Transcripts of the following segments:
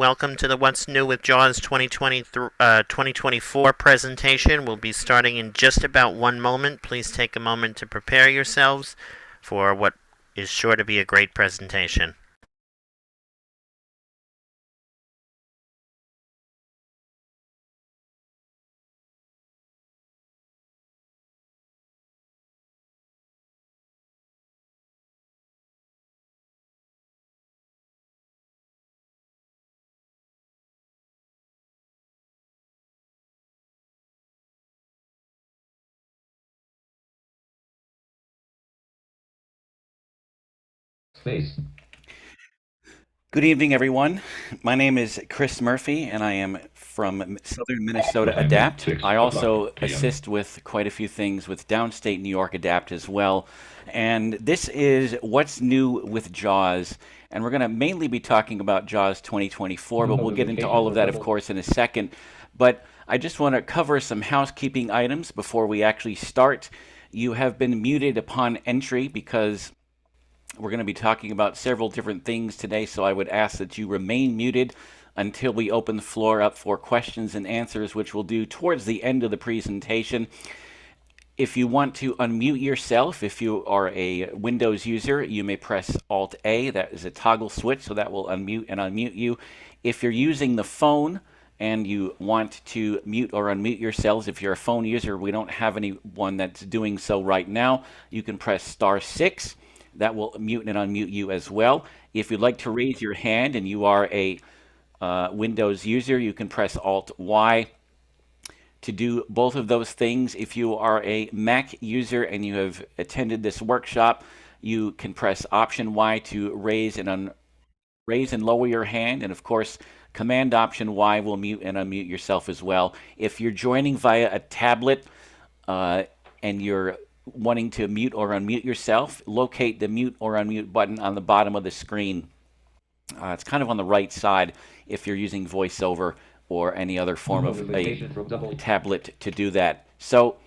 Welcome to the What's New with JAWS 2024 presentation. We'll be starting in just about one moment. Please take a moment to prepare yourselves for what is sure to be a great presentation. Space. Good evening, everyone. My name is Chris Murphy, and I am from Southern Minnesota Time Adapt. 6 I o'clock also p.m. assist with quite a few things with Downstate New York Adapt as well. And this is What's New with JAWS. And we're going to mainly be talking about JAWS 2024, but we'll get into all of that, of course, in a second. But I just want to cover some housekeeping items before we actually start. You have been muted upon entry because we're going to be talking about several different things today, so I would ask that you remain muted until we open the floor up for questions and answers, which we'll do towards the end of the presentation. If you want to unmute yourself, if you are a Windows user, you may press Alt A. That is a toggle switch, so that will unmute you. If you're using the phone and you want to mute or unmute yourselves, if you're a phone user, we don't have anyone that's doing so right now, you can press *6. That will mute and unmute you as well. If you'd like to raise your hand and you are a Windows user, you can press Alt Y to do both of those things. If you are a Mac user and you have attended this workshop, you can press Option Y to raise and lower your hand, and of course, Command Option Y will mute and unmute yourself as well. If you're joining via a tablet and you're wanting to mute or unmute yourself, locate the mute or unmute button on the bottom of the screen. It's kind of on the right side if you're using VoiceOver or any other form of a tablet to do that. So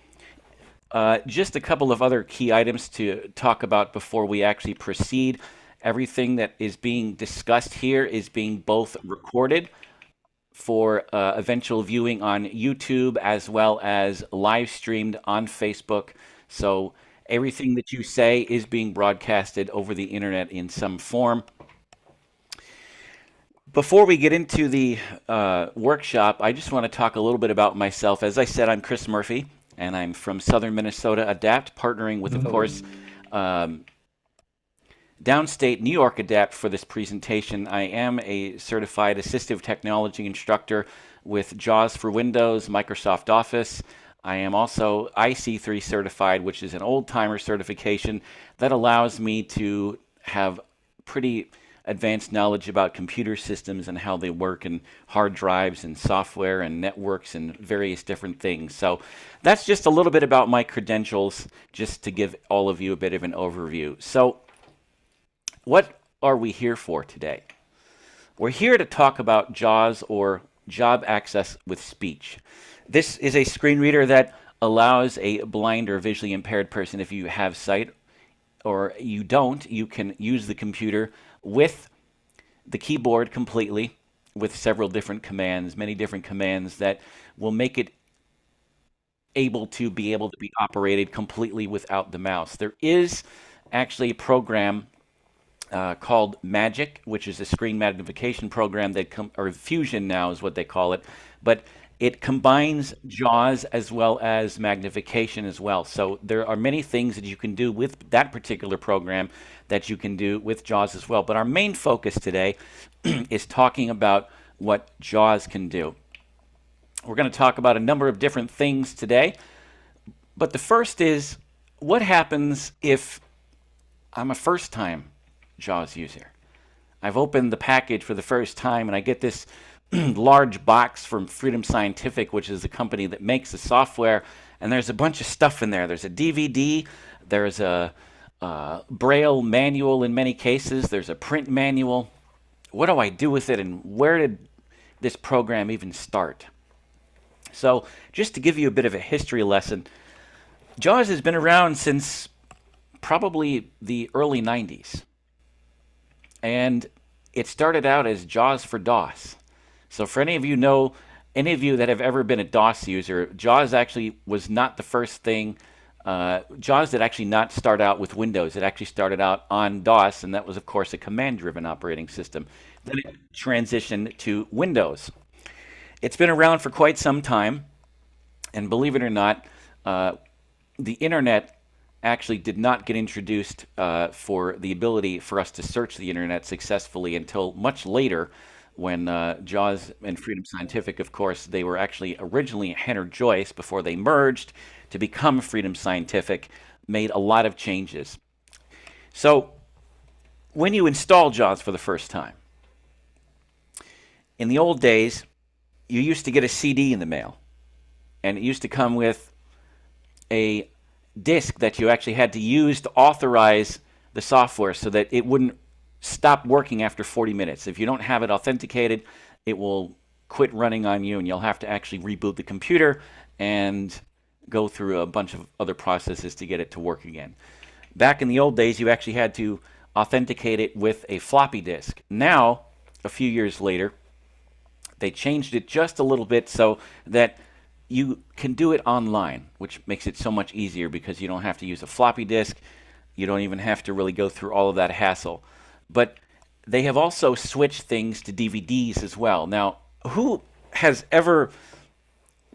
just a couple of other key items to talk about before we actually proceed. Everything that is being discussed here is being both recorded for eventual viewing on YouTube as well as live streamed on Facebook. So everything that you say is being broadcasted over the internet in some form. Before we get into the workshop, I just want to talk a little bit about myself. As I said, I'm Chris Murphy, and I'm from Southern Minnesota Adapt, partnering with, of course, Downstate New York Adapt for this presentation. I am a certified assistive technology instructor with JAWS for Windows, Microsoft Office. I am also IC3 certified, which is an old-timer certification that allows me to have pretty advanced knowledge about computer systems and how they work, and hard drives and software and networks and various different things. So that's just a little bit about my credentials, just to give all of you a bit of an overview. So what are we here for today? We're here to talk about JAWS, or Job Access with Speech. This is a screen reader that allows a blind or visually impaired person, if you have sight or you don't, you can use the computer with the keyboard completely with several different commands, many different commands that will make it able to be operated completely without the mouse. There is actually a program called Magic, which is a screen magnification program or Fusion now is what they call it, but it combines JAWS as well as magnification as well. So there are many things that you can do with that particular program that you can do with JAWS as well. But our main focus today is talking about what JAWS can do. We're going to talk about a number of different things today, but the first is, what happens if I'm a first-time JAWS user? I've opened the package for the first time and I get this large box from Freedom Scientific, which is the company that makes the software, and there's a bunch of stuff in there. There's a DVD, there's a Braille manual in many cases, there's a print manual. What do I do with it, and where did this program even start? So just to give you a bit of a history lesson, JAWS has been around since probably the early 90s. And it started out as JAWS for DOS. So for any of you that have ever been a DOS user, JAWS actually was not the first thing. JAWS did actually not start out with Windows. It actually started out on DOS, and that was, of course, a command-driven operating system. Then it transitioned to Windows. It's been around for quite some time, and believe it or not, the internet actually did not get introduced for the ability for us to search the internet successfully until much later, when JAWS and Freedom Scientific, of course, they were actually originally Henner Joyce before they merged to become Freedom Scientific, made a lot of changes. So when you install JAWS for the first time, in the old days, you used to get a CD in the mail, and it used to come with a disk that you actually had to use to authorize the software so that it wouldn't stop working after 40 minutes. If you don't have it authenticated, it will quit running on you, and you'll have to actually reboot the computer and go through a bunch of other processes to get it to work again. Back in the old days, you actually had to authenticate it with a floppy disk. Now, a few years later, they changed it just a little bit so that you can do it online, which makes it so much easier because you don't have to use a floppy disk. You don't even have to really go through all of that hassle. But they have also switched things to DVDs as well. Now, who has ever,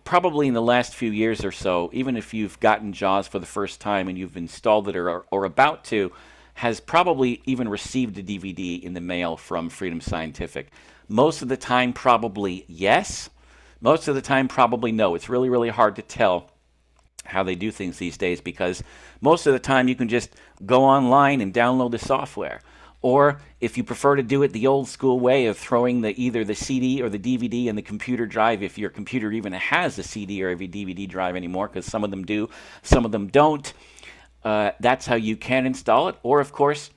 probably in the last few years or so, even if you've gotten JAWS for the first time and you've installed it or about to, has probably even received a DVD in the mail from Freedom Scientific? Most of the time, probably yes. Most of the time, probably no. It's really, really hard to tell how they do things these days because most of the time you can just go online and download the software. Or if you prefer to do it the old school way of throwing either the CD or the DVD in the computer drive, if your computer even has a CD or a DVD drive anymore, because some of them do, some of them don't, that's how you can install it. Or, of course,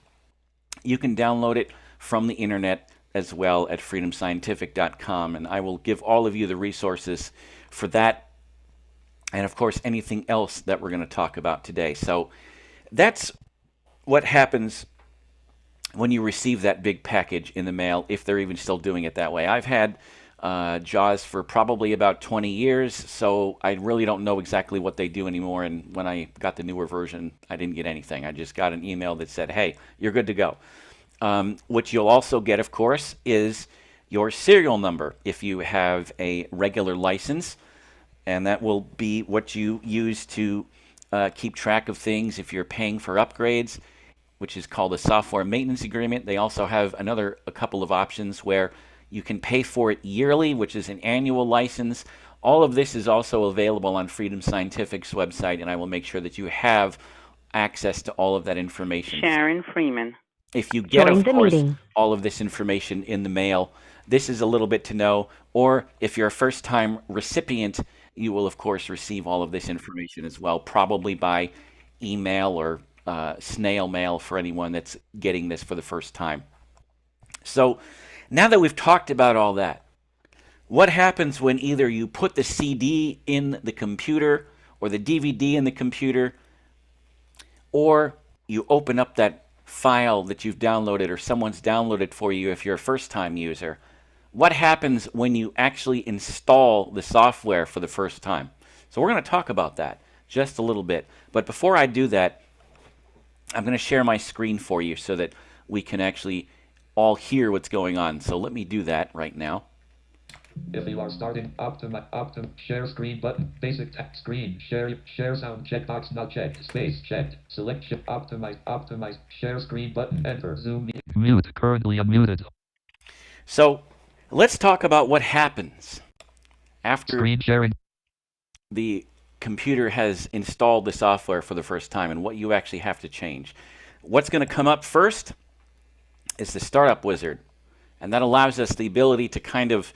you can download it from the internet as well at freedomscientific.com, and I will give all of you the resources for that, and of course anything else that we're going to talk about today. So that's what happens when you receive that big package in the mail, if they're even still doing it that way. I've had JAWS for probably about 20 years, so I really don't know exactly what they do anymore, and when I got the newer version, I didn't get anything. I just got an email that said, hey, you're good to go. What you'll also get, of course, is your serial number if you have a regular license, and that will be what you use to keep track of things if you're paying for upgrades, which is called a software maintenance agreement. They also have a couple of options where you can pay for it yearly, which is an annual license. All of this is also available on Freedom Scientific's website, and I will make sure that you have access to all of that information. Sharon Freeman. If you get, of course, all of this information in the mail, this is a little bit to know. Or if you're a first-time recipient, you will, of course, receive all of this information as well, probably by email or snail mail for anyone that's getting this for the first time. So now that we've talked about all that, what happens when either you put the CD in the computer or the DVD in the computer, or you open up that file that you've downloaded or someone's downloaded for you if you're a first-time user? What happens when you actually install the software for the first time? So we're going to talk about that just a little bit. But before I do that, I'm going to share my screen for you so that we can actually all hear what's going on. So let me do that right now. If you are starting share screen button, basic text screen, share sound checkbox not checked, space checked, selection optimize, share screen button, enter, zoom, mute, currently unmuted. So let's talk about what happens after Screen sharing. the computer has installed the software for the first time and what you actually have to change. What's going to come up first is the startup wizard, and that allows us the ability to kind of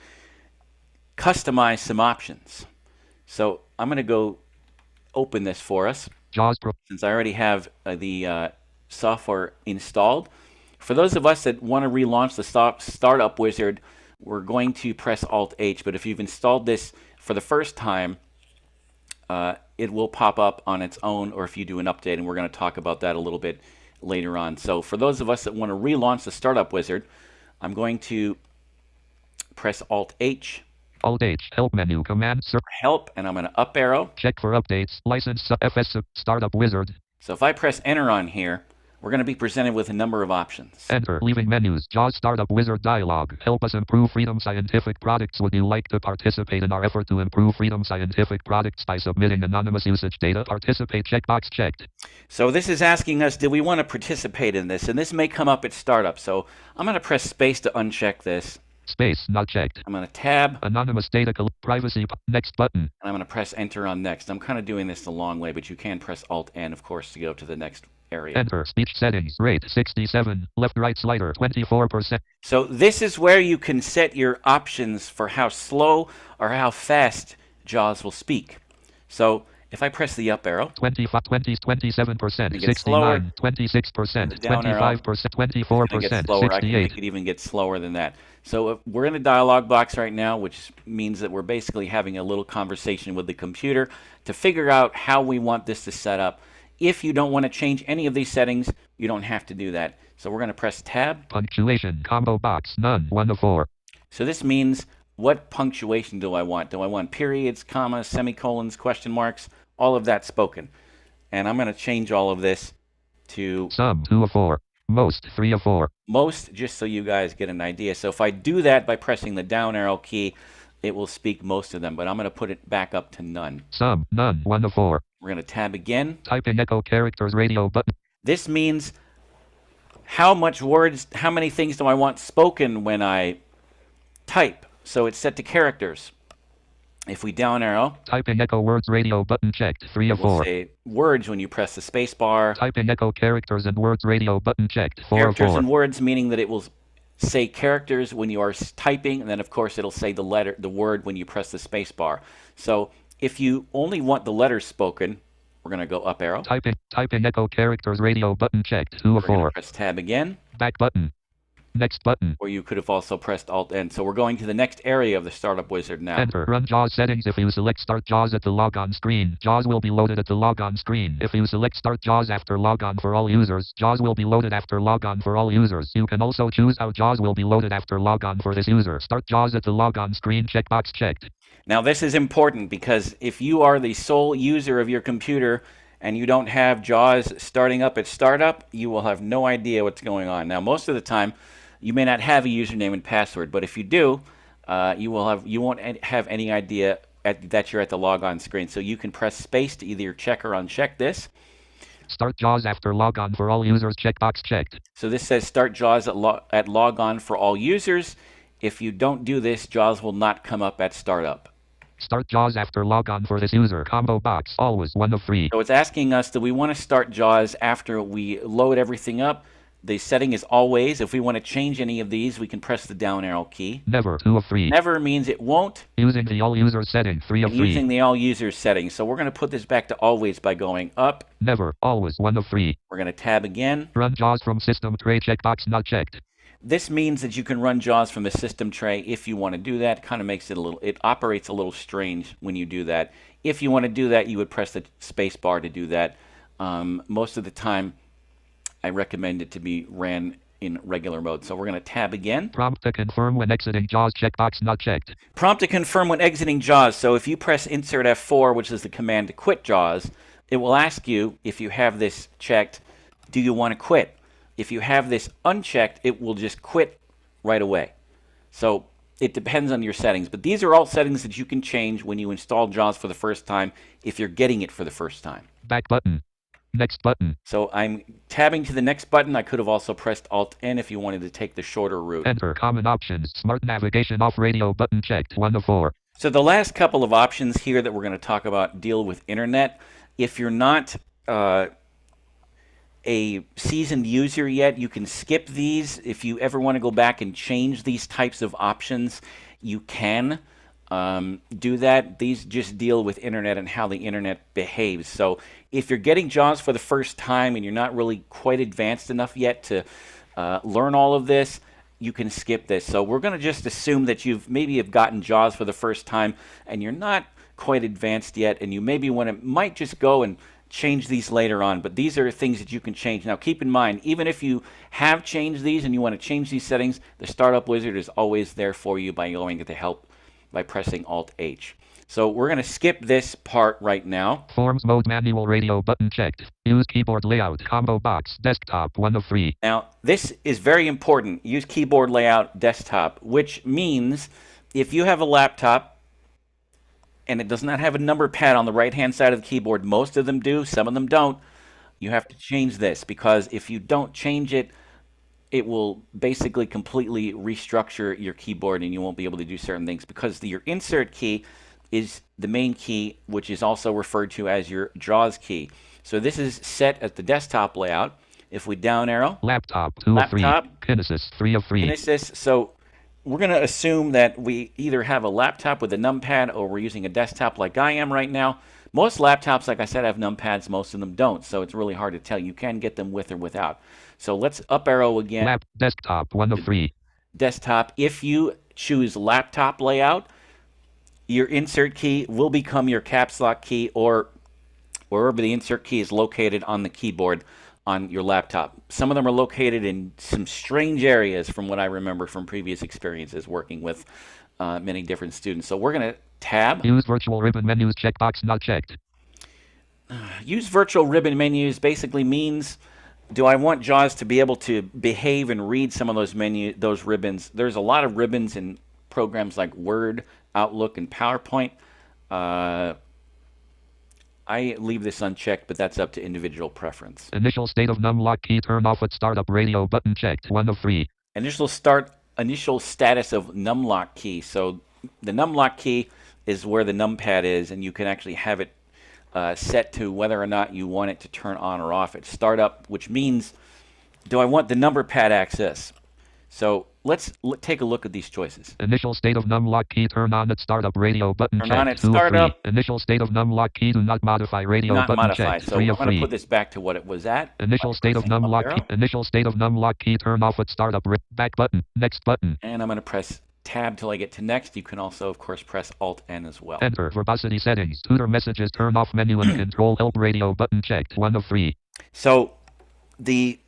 customize some options. So I'm going to go open this for us, JAWS Pro. since I already have the software installed. For those of us that want to relaunch the startup wizard, we're going to press Alt-H, but if you've installed this for the first time, it will pop up on its own, or if you do an update, and we're going to talk about that a little bit later on. So for those of us that want to relaunch the startup wizard, I'm going to press Alt-H. Alt-H. Help menu. Command search. Help, and I'm going to up arrow. Check for updates. License FS Startup Wizard. So if I press enter on here, we're going to be presented with a number of options. Enter. Leaving menus. JAWS Startup Wizard dialog. Help us improve Freedom Scientific products. Would you like to participate in our effort to improve Freedom Scientific products by submitting anonymous usage data? Participate checkbox checked. So this is asking us, do we want to participate in this? And this may come up at startup. So I'm going to press space to uncheck this. Space not checked. I'm going to tab. Anonymous data privacy. Next button. And I'm going to press enter on next. I'm kind of doing this the long way, but you can press Alt-N, of course, to go to the next area. Enter. Speech settings. Rate 67. Left right slider 24%. So this is where you can set your options for how slow or how fast JAWS will speak. So if I press the up arrow, 25, 20, 27%, It 69, gets slower. 26%, Down arrow. 25%, it gets 24%, slower. I can 68. make it even get slower than that. So we're in a dialog box right now, which means that we're basically having a little conversation with the computer to figure out how we want this to set up. If you don't want to change any of these settings, you don't have to do that. So we're going to press tab. Punctuation, combo box, none, 1 of 4. So this means, what punctuation do I want? Do I want periods, commas, semicolons, question marks? All of that spoken. And I'm going to change all of this to Some, 2 of 4. Most, 3 of 4. most, just so you guys get an idea. So if I do that by pressing the down arrow key, it will speak most of them, but I'm going to put it back up to none. Some, none, 1 of 4. We're going to tab again. Type in echo characters radio button. This means how much words, how many things do I want spoken when I type? So it's set to characters. If we down arrow, Type in echo words radio button checked, 3 of it will 4. say words when you press the space bar. Type in echo characters and words radio button checked, 4 of Characters 4. and words, meaning that it will say characters when you are typing, and then of course it'll say the word when you press the space bar. So if you only want the letters spoken, we're going to go up arrow. Type in echo characters radio button checked, 2 of We're going 4. to press tab again, Back button. Next button. or you could have also pressed Alt-N. So we're going to the next area of the Startup Wizard now. Enter. Run JAWS settings. If you select Start JAWS at the logon screen, JAWS will be loaded at the logon screen. If you select Start JAWS after logon for all users, JAWS will be loaded after logon for all users. You can also choose how JAWS will be loaded after logon for this user. Start JAWS at the logon screen. Checkbox checked. Now this is important because if you are the sole user of your computer and you don't have JAWS starting up at startup, you will have no idea what's going on. Now most of the time, you may not have a username and password, but if you do, you won't have any idea that you're at the logon screen. So you can press space to either check or uncheck this. Start JAWS after logon for all users. Checkbox checked. So this says start JAWS at logon for all users. If you don't do this, JAWS will not come up at startup. Start JAWS after logon for this user. Combo box. Always 1 of 3. So it's asking us, do we want to start JAWS after we load everything up? The setting is always. If we want to change any of these, we can press the down arrow key. Never. 2 of 3. Never means it won't. Using the all users setting. 3 of And 3. using the all users setting. So we're going to put this back to always by going up. Never. Always 1 of 3. We're going to tab again. Run JAWS from system tray. Checkbox not checked. This means that you can run JAWS from the system tray if you want to do that. Kind of makes it it operates a little strange when you do that. If you want to do that, you would press the space bar to do that. Most of the time, I recommend it to be ran in regular mode. So we're going to tab again. Prompt to confirm when exiting JAWS. Checkbox not checked. Prompt to confirm when exiting JAWS. So if you press Insert F4, which is the command to quit JAWS, it will ask you, if you have this checked, do you want to quit? If you have this unchecked, it will just quit right away. So it depends on your settings. But these are all settings that you can change when you install JAWS for the first time if you're getting it for the first time. Back button. Next button. So I'm tabbing to the next button. I could have also pressed Alt-N if you wanted to take the shorter route. Enter. Common options. Smart navigation off radio button checked. 1 of 4. So the last couple of options here that we're going to talk about deal with internet. If you're not a seasoned user yet, you can skip these. If you ever want to go back and change these types of options, you can do that. These just deal with internet and how the internet behaves. So if you're getting JAWS for the first time and you're not really quite advanced enough yet to learn all of this, you can skip this. So we're going to just assume that maybe have gotten JAWS for the first time and you're not quite advanced yet, and you maybe might just go and change these later on, but these are things that you can change. Now, keep in mind, even if you have changed these and you want to change these settings, the Startup Wizard is always there for you by going to help by pressing Alt-H. So we're going to skip this part right now. Forms mode manual radio button checked. Use keyboard layout combo box desktop 1 of 3. Now, this is very important. Use keyboard layout desktop, which means if you have a laptop and it does not have a number pad on the right-hand side of the keyboard, most of them do, some of them don't, you have to change this, because if you don't change it, it will basically completely restructure your keyboard and you won't be able to do certain things, because your insert key is the main key, which is also referred to as your JAWS key. So this is set at the desktop layout. If we down arrow, Laptop 2 of 3. Laptop. Kinesis 3 of 3. Kinesis, so we're going to assume that we either have a laptop with a numpad or we're using a desktop like I am right now. Most laptops, like I said, have numpads. Most of them don't, so it's really hard to tell. You can get them with or without. So let's up arrow again. Desktop 1 of 3. Desktop. If you choose laptop layout, your insert key will become your caps lock key, or wherever the insert key is located on the keyboard on your laptop. Some of them are located in some strange areas from what I remember from previous experiences working with many different students. So we're going to tab. Use virtual ribbon menus checkbox not checked. Use virtual ribbon menus basically means, do I want JAWS to be able to behave and read some of those ribbons? There's a lot of ribbons in programs like Word, Outlook, and PowerPoint. I leave this unchecked, but that's up to individual preference. Initial state of numlock key turn off at startup radio button checked 1 of 3. Initial status of numlock key. So the numlock key is where the numpad is, and you can actually have it set to whether or not you want it to turn on or off at startup, which means, do I want the number pad access? So let's take a look at these choices. Initial state of numlock key turn on at startup radio button Turn checked on at 2 of 3. startup. Initial state of numlock key do not modify radio Not button modify. checked So 3 I'm of going to 3. put this back to what it was at. Initial state of pressing up numlock arrow. key. Initial state of numlock key turn off at startup back button. Next button. And I'm going to press tab till I get to next. You can also, of course, press Alt-N as well. Enter verbosity settings. Tutor messages turn off menu and control help radio button checked 1 of 3. So the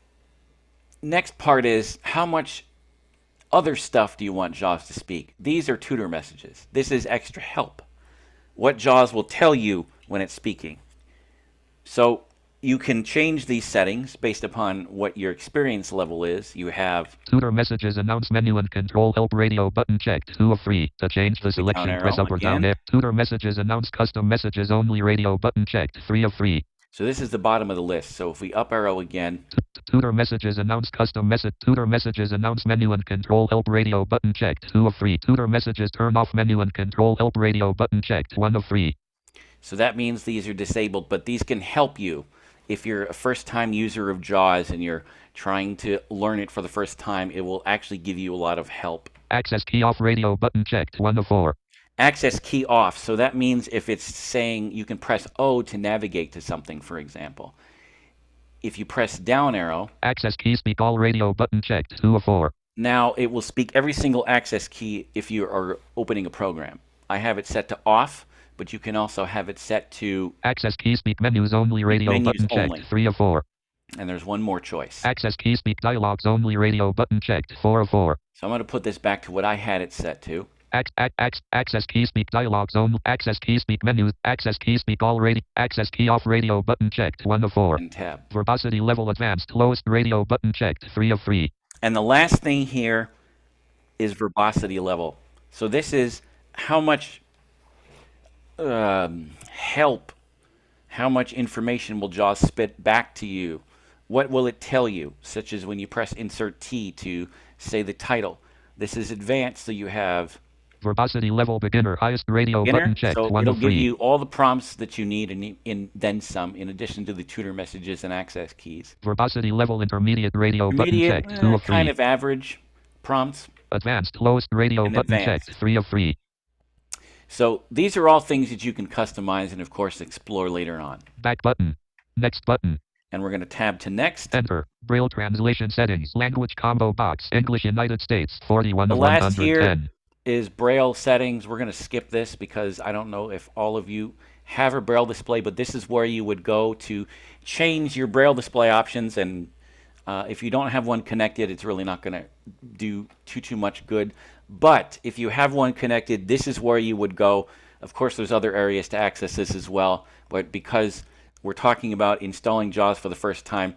next part is, how much other stuff do you want JAWS to speak? These are tutor messages. This is extra help. What JAWS will tell you when it's speaking. So you can change these settings based upon what your experience level is. You have Tutor messages announce menu and control help radio button checked 2 of 3. To change the selection, arrow press up or down again. arrow. Tutor messages announce custom messages only radio button checked 3 of 3. So this is the bottom of the list. So if we up arrow again, Tutor messages announce custom message. Tutor messages announce menu and control help radio button checked 2 of 3. Tutor messages turn off menu and control help radio button checked 1 of 3. so that means these are disabled, but these can help you if you're a first-time user of JAWS and you're trying to learn it for the first time. It will actually give you a lot of help. Access key off radio button checked 1 of 4. Access key off. So that means if it's saying you can press O to navigate to something, for example. If you press down arrow, Access key speak all radio button checked 2 of 4. now it will speak every single access key if you are opening a program. I have it set to off, but you can also have it set to, Access key speak menus only radio Menus button checked only. 3 of 4. and there's one more choice. Access key speak dialogues only radio button checked 4 of 4. So I'm going to put this back to what I had it set to. Access key speak dialogues only. Access key speak menus. Access key speak all radio. Access key off radio button checked 1 of 4. And tab. Verbosity level advanced lowest radio button checked 3 of 3. And the last thing here is verbosity level. So this is how much help, how much information will JAWS spit back to you? What will it tell you? Such as when you press Insert T to say the title. This is advanced, so you have Verbosity level beginner highest radio beginner. button checked So 1 it'll of give 3. you all the prompts that you need and in then some, in addition to the tutor messages and access keys. Verbosity level intermediate radio button Intermediate, checked 2 of 3. kind of average prompts. Advanced lowest radio And button advanced. checked 3 of 3. So these are all things that you can customize and, of course, explore later on. Back button. Next button. And we're going to tab to next. Enter. Braille translation settings. Language combo box. English United States 41 The of last here 110. is Braille settings. We're going to skip this because I don't know if all of you have a Braille display, but this is where you would go to change your Braille display options. And if you don't have one connected, it's really not going to do too much good. But if you have one connected, this is where you would go. Of course, there's other areas to access this as well, but because we're talking about installing JAWS for the first time,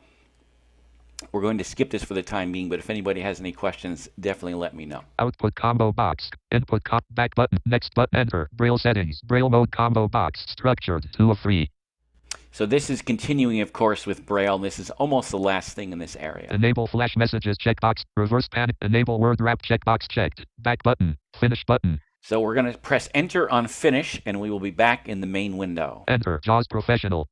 we're going to skip this for the time being, but if anybody has any questions, definitely let me know. Output combo box. Input back button. Next button. Enter. Braille settings. Braille mode combo box. Structured. 2 of 3. So this is continuing, of course, with Braille. This is almost the last thing in this area. Enable flash messages checkbox. Reverse pan. Enable word wrap checkbox checked. Back button. Finish button. So we're going to press enter on finish, and we will be back in the main window. Enter. JAWS Professional.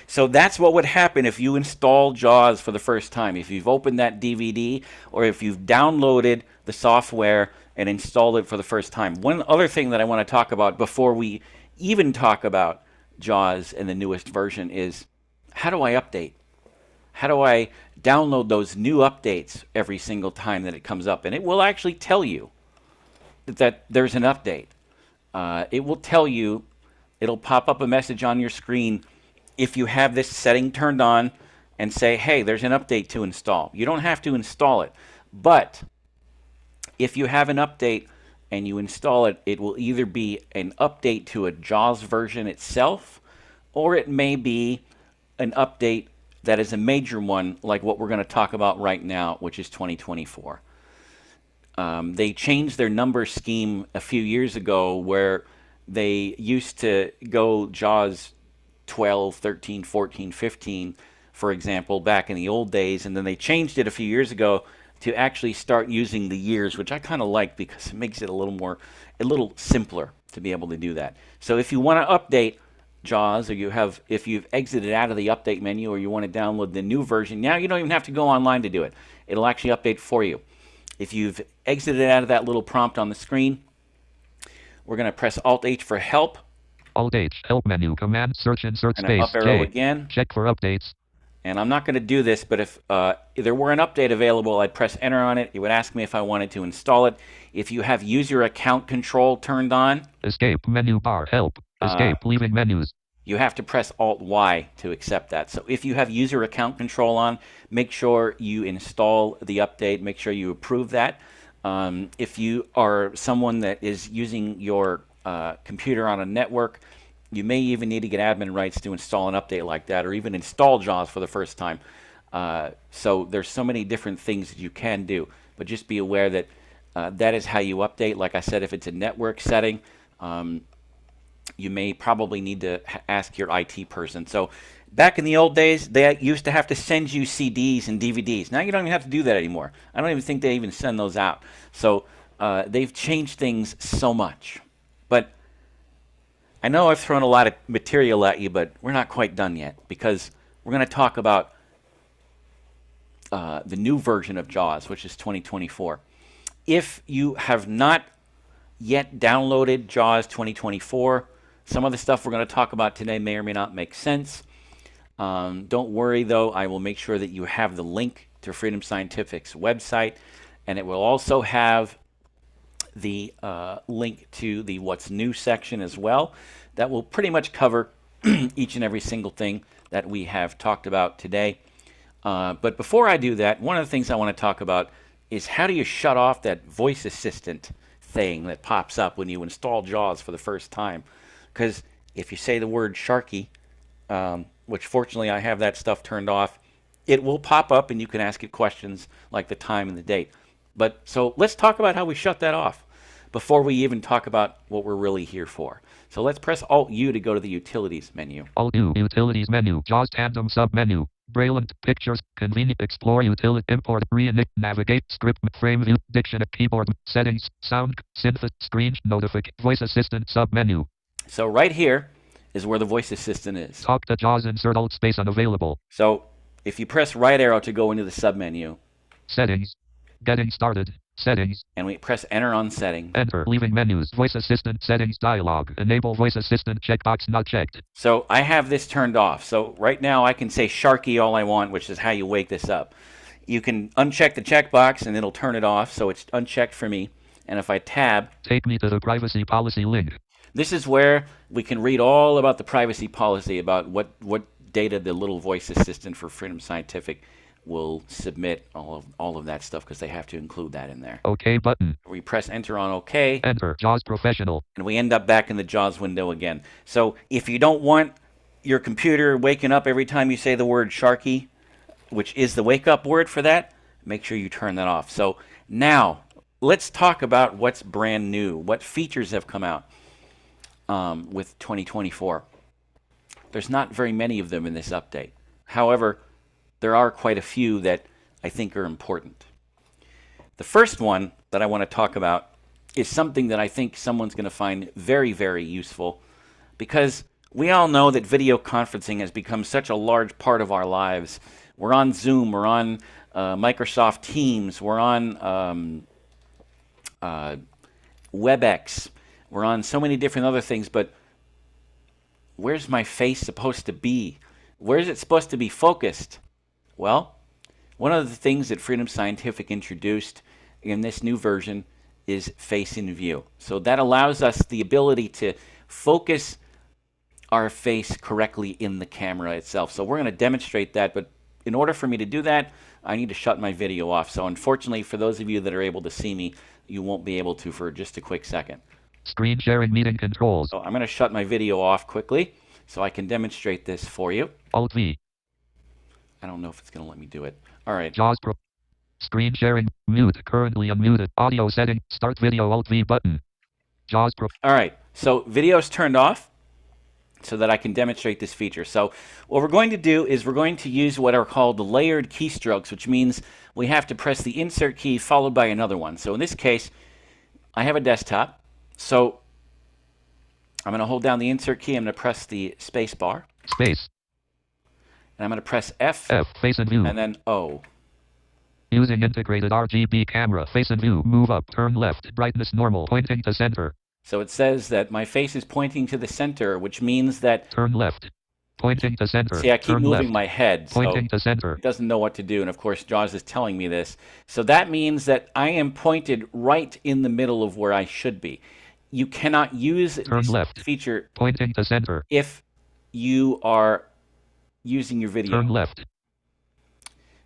So that's what would happen if you install JAWS for the first time. If you've opened that DVD or if you've downloaded the software and installed it for the first time. One other thing that I want to talk about before we even talk about JAWS and the newest version is, how do I update? How do I download those new updates every single time that it comes up? And it will actually tell you that there's an update. It will tell you, it'll pop up a message on your screen if you have this setting turned on and say, hey, there's an update to install. You don't have to install it, but if you have an update and you install it, it will either be an update to a JAWS version itself, or it may be an update that is a major one, like what we're going to talk about right now, which is 2024. They changed their number scheme a few years ago where they used to go JAWS 12, 13, 14, 15, for example, back in the old days, and then they changed it a few years ago to actually start using the years, which I kind of like because it makes it a little simpler to be able to do that. So if you want to update JAWS, or if you've exited out of the update menu, or you want to download the new version, now you don't even have to go online to do it. It'll actually update for you. If you've exited out of that little prompt on the screen, we're going to press Alt-H for help. Alt-H. Help menu. Command search insert And space. up arrow J. again. Check for updates. And I'm not going to do this, but if there were an update available, I'd press enter on it. It would ask me if I wanted to install it. If you have user account control turned on, Escape menu bar. Help. Escape leaving menus. you have to press Alt-Y to accept that. So if you have user account control on, make sure you install the update. Make sure you approve that. If you are someone that is using your computer on a network, you may even need to get admin rights to install an update like that, or even install JAWS for the first time. So there's so many different things that you can do, but just be aware that that is how you update. Like I said, if it's a network setting, you may probably need to ask your IT person. So back in the old days, they used to have to send you CDs and DVDs. Now you don't even have to do that anymore. I don't even think they even send those out. So they've changed things so much. But I know I've thrown a lot of material at you, but we're not quite done yet, because we're going to talk about the new version of JAWS, which is 2024. If you have not yet downloaded JAWS 2024, some of the stuff we're going to talk about today may or may not make sense. Don't worry, though. I will make sure that you have the link to Freedom Scientific's website, and it will also have the link to the What's New section as well. That will pretty much cover each and every single thing that we have talked about today. But before I do that, one of the things I want to talk about is how do you shut off that voice assistant thing that pops up when you install JAWS for the first time. Because if you say the word Sharky, which fortunately I have that stuff turned off, it will pop up and you can ask it questions like the time and the date. But so let's talk about how we shut that off before we even talk about what we're really here for. So let's press Alt-U to go to the Utilities menu. Alt-U. Utilities menu. JAWS Tandem sub-menu. Braille, Pictures, Convenient, Explore, Utility, Import, Reinit, Navigate, Script, Frame View, Dictionary, Keyboard, Settings, Sound, Synth, Screen, Notification, Voice Assistant sub-menu. So right here is where the Voice Assistant is. Talk to JAWS, insert Alt space unavailable. So if you press right arrow to go into the sub-menu, Settings. Getting started. Settings. and we press Enter on Setting. Enter. Leaving menus. Voice Assistant settings dialog. Enable Voice Assistant checkbox not checked. So I have this turned off. So right now I can say Sharky all I want, which is how you wake this up. You can uncheck the checkbox and it'll turn it off, so it's unchecked for me. And if I tab, Take me to the privacy policy link. this is where we can read all about the privacy policy, about what data the little voice assistant for Freedom Scientific will submit, all of that stuff, because they have to include that in there. OK button. We press enter on OK, Enter. JAWS Professional. and we end up back in the JAWS window again. So if you don't want your computer waking up every time you say the word Sharky, which is the wake up word for that, make sure you turn that off. So now let's talk about what's brand new, what features have come out with 2024. There's not very many of them in this update. However, there are quite a few that I think are important. The first one that I want to talk about is something that I think someone's going to find very, very useful, because we all know that video conferencing has become such a large part of our lives. We're on Zoom, we're on Microsoft Teams, we're on WebEx, we're on so many different other things, but where's my face supposed to be? Where is it supposed to be focused? Well, one of the things that Freedom Scientific introduced in this new version is Face in View. So that allows us the ability to focus our face correctly in the camera itself. So we're going to demonstrate that, but in order for me to do that, I need to shut my video off. So unfortunately, for those of you that are able to see me, you won't be able to for just a quick second. Screen sharing meeting controls. So I'm going to shut my video off quickly so I can demonstrate this for you. Alt V. I don't know if it's going to let me do it. All right. JAWS Pro. Screen sharing. Mute. Currently unmuted. Audio setting. Start video. Alt V button. JAWS Pro. All right. So video's turned off so that I can demonstrate this feature. So what we're going to do is we're going to use what are called the layered keystrokes, which means we have to press the insert key followed by another one. So in this case, I have a desktop. So I'm going to hold down the insert key. I'm going to press the space bar. Space. And I'm going to press F. F. Face and view. And then O. Using integrated RGB camera. Face and view. Move up. Turn left. Brightness normal. Pointing to center. So it says that my face is pointing to the center, which means that... Turn left. Pointing to center. See, I keep Turn moving left. my head, so Pointing to center. it doesn't know what to do. And of course, JAWS is telling me this. So that means that I am pointed right in the middle of where I should be. You cannot use Turn this left. feature Pointing to center. if you are using your video. Turn left.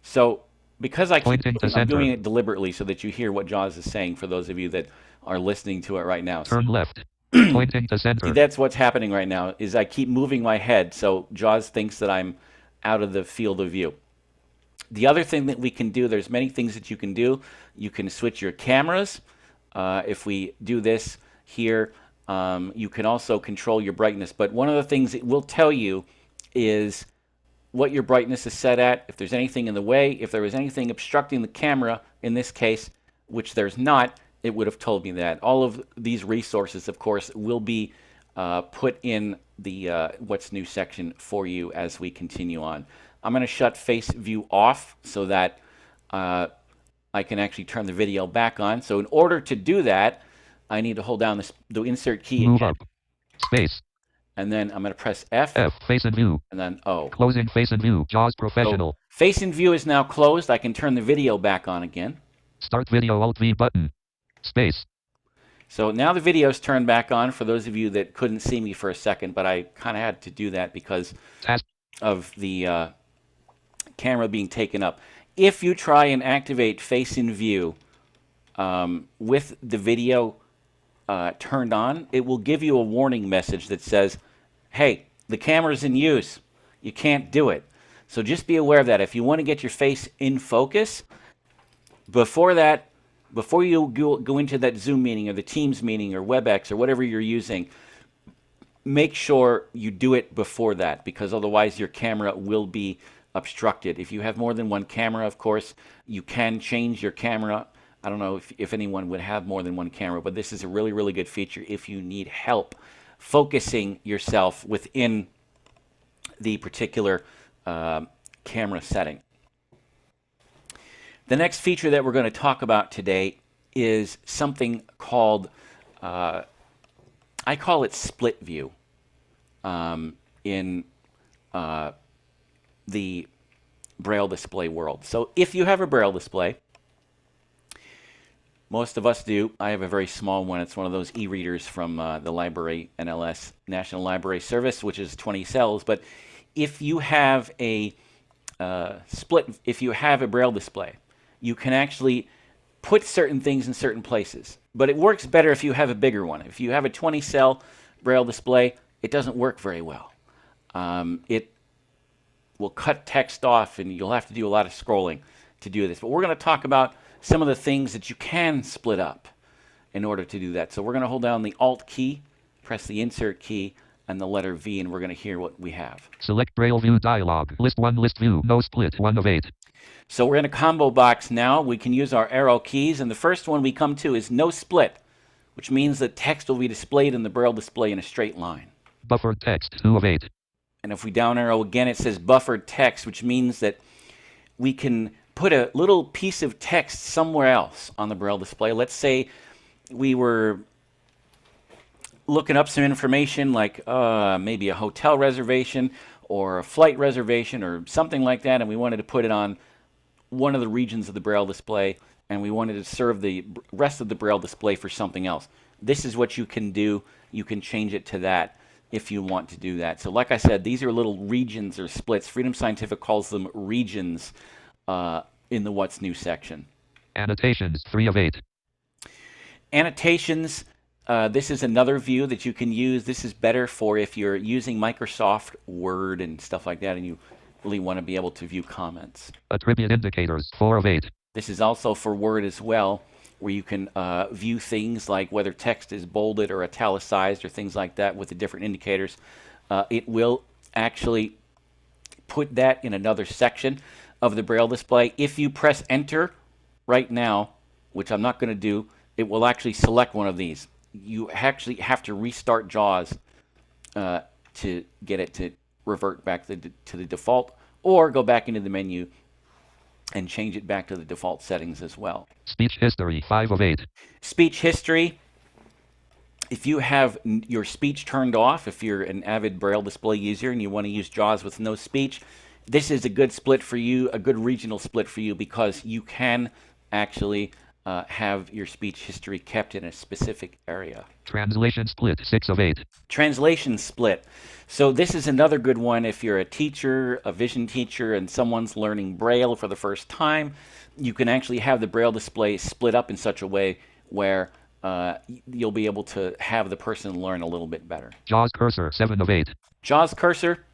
So because I keep Pointing to I'm doing center. it deliberately so that you hear what JAWS is saying for those of you that are listening to it right now. So Turn left. Pointing to see, center. that's what's happening right now, is I keep moving my head, so JAWS thinks that I'm out of the field of view. The other thing that we can do, there's many things that you can do. You can switch your cameras. If we do this here, you can also control your brightness. But one of the things it will tell you is what your brightness is set at, if there's anything in the way, if there was anything obstructing the camera, in this case, which there's not, it would have told me that. All of these resources, of course, will be put in the What's New section for you as we continue on. I'm going to shut Face View off so that I can actually turn the video back on. So in order to do that, I need to hold down the insert key Move again. up. Space. And then I'm going to press F, F. Face and view. and then O. Closing face and view. JAWS Professional. So Face in View is now closed. I can turn the video back on again. Start video. Alt V button. Space. So now the video's turned back on for those of you that couldn't see me for a second, but I kind of had to do that because Task. of the camera being taken up. If you try and activate Face in View with the video turned on, it will give you a warning message that says, hey, the camera's in use. You can't do it. So just be aware of that. If you want to get your face in focus, before you go into that Zoom meeting or the Teams meeting or WebEx or whatever you're using, make sure you do it before that, because otherwise your camera will be obstructed. If you have more than one camera, of course, you can change your camera. I don't know if anyone would have more than one camera, but this is a really, really good feature if you need help focusing yourself within the particular camera setting. The next feature that we're going to talk about today is something called, I call it split view in the Braille display world. So if you have a Braille display, Most of us do. I have a very small one. It's one of those e-readers from the library, NLS, National Library Service, which is 20 cells. But if you have a if you have a Braille display, you can actually put certain things in certain places. But it works better if you have a bigger one. If you have a 20-cell Braille display, it doesn't work very well. It will cut text off, and you'll have to do a lot of scrolling to do this. But we're going to talk about some of the things that you can split up in order to do that. So we're going to hold down the Alt key, press the Insert key, and the letter V, and we're going to hear what we have. Select Braille view dialog. List 1 list view. No split. 1 of 8. So we're in a combo box now. We can use our arrow keys, and the first one we come to is no split, which means that text will be displayed in the Braille display in a straight line. Buffered text. 2 of 8. And if we down arrow again, it says buffered text, which means that we can put a little piece of text somewhere else on the Braille display. Let's say we were looking up some information like maybe a hotel reservation or a flight reservation or something like that, and we wanted to put it on one of the regions of the Braille display, and we wanted to serve the rest of the Braille display for something else. This is what you can do. You can change it to that if you want to do that. So like I said, these are little regions or splits. Freedom Scientific calls them regions in the What's New section. Annotations. 3 of 8. Annotations, this is another view that you can use. This is better for if you're using Microsoft Word and stuff like that and you really want to be able to view comments. Attribute indicators. 4 of 8. This is also for Word as well, where you can view things like whether text is bolded or italicized or things like that with the different indicators. It will actually put that in another section of the Braille display. If you press Enter right now, which I'm not going to do, it will actually select one of these. You actually have to restart JAWS to get it to revert back to the default, or go back into the menu and change it back to the default settings as well. Speech history. 5 of 8. Speech history. If you have your speech turned off, if you're an avid Braille display user and you want to use JAWS with no speech, this is a good split for you, a good regional split for you, because you can actually have your speech history kept in a specific area. Translation split. 6 of 8. Translation split. So this is another good one if you're a teacher, a vision teacher, and someone's learning Braille for the first time. You can actually have the Braille display split up in such a way where you'll be able to have the person learn a little bit better. JAWS cursor. 7 of 8. JAWS cursor.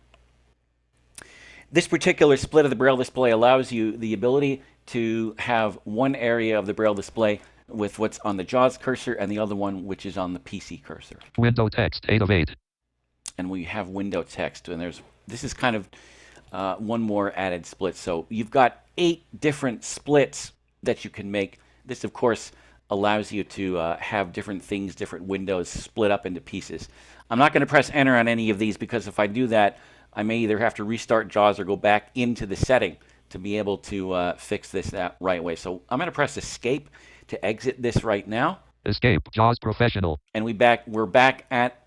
This particular split of the Braille display allows you the ability to have one area of the Braille display with what's on the JAWS cursor and the other one which is on the PC cursor. Window text. 8 of 8. And we have window text, and this is kind of one more added split. So you've got 8 different splits that you can make. This, of course, allows you to have different things, different windows split up into pieces. I'm not going to press Enter on any of these because if I do that, I may either have to restart JAWS or go back into the setting to be able to fix this that right way. So I'm going to press Escape to exit this right now. Escape. JAWS Professional. And we're back at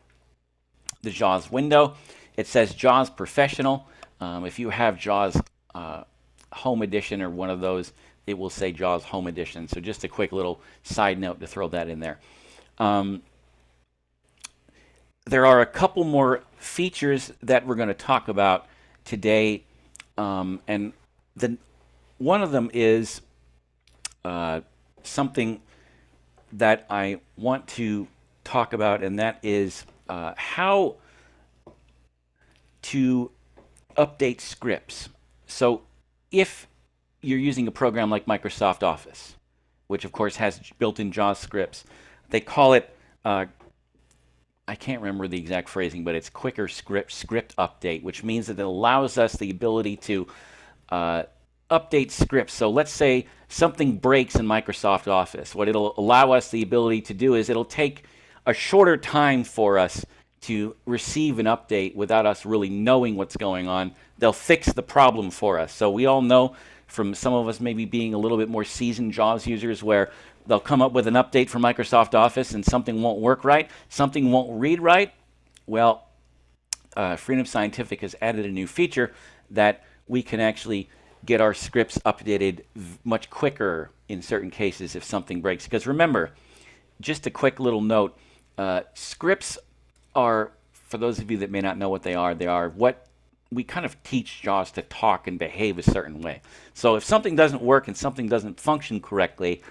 the JAWS window. It says JAWS Professional. If you have JAWS Home Edition or one of those, it will say JAWS Home Edition. So just a quick little side note to throw that in there. There are a couple more features that we're going to talk about today, and one of them is something that I want to talk about, and that is how to update scripts. So if you're using a program like Microsoft Office, which of course has built-in JAWS scripts, they call it I can't remember the exact phrasing, but it's quicker script update, which means that it allows us the ability to update scripts. So let's say something breaks in Microsoft Office. What it'll allow us the ability to do is it'll take a shorter time for us to receive an update without us really knowing what's going on. They'll fix the problem for us. So we all know from some of us maybe being a little bit more seasoned JAWS users where they'll come up with an update for Microsoft Office and something won't work right, something won't read right. Well, Freedom Scientific has added a new feature that we can actually get our scripts updated much quicker in certain cases if something breaks. Because remember, just a quick little note, scripts are, for those of you that may not know what they are what we kind of teach JAWS to talk and behave a certain way. So if something doesn't work and something doesn't function correctly,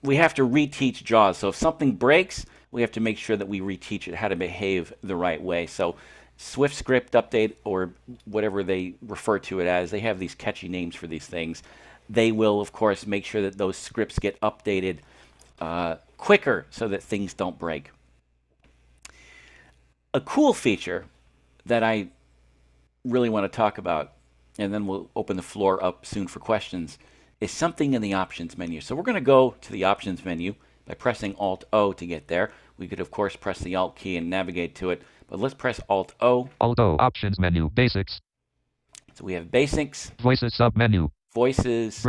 we have to reteach JAWS. So if something breaks, we have to make sure that we reteach it how to behave the right way. So Swift Script Update, or whatever they refer to it as, they have these catchy names for these things. They will, of course, make sure that those scripts get updated quicker so that things don't break. A cool feature that I really want to talk about, and then we'll open the floor up soon for questions, is something in the options menu. So we're going to go to the options menu by pressing Alt-O to get there. We could, of course, press the Alt key and navigate to it, but let's press Alt-O. Alt-O, options menu, basics, So we have basics, voices submenu, voices,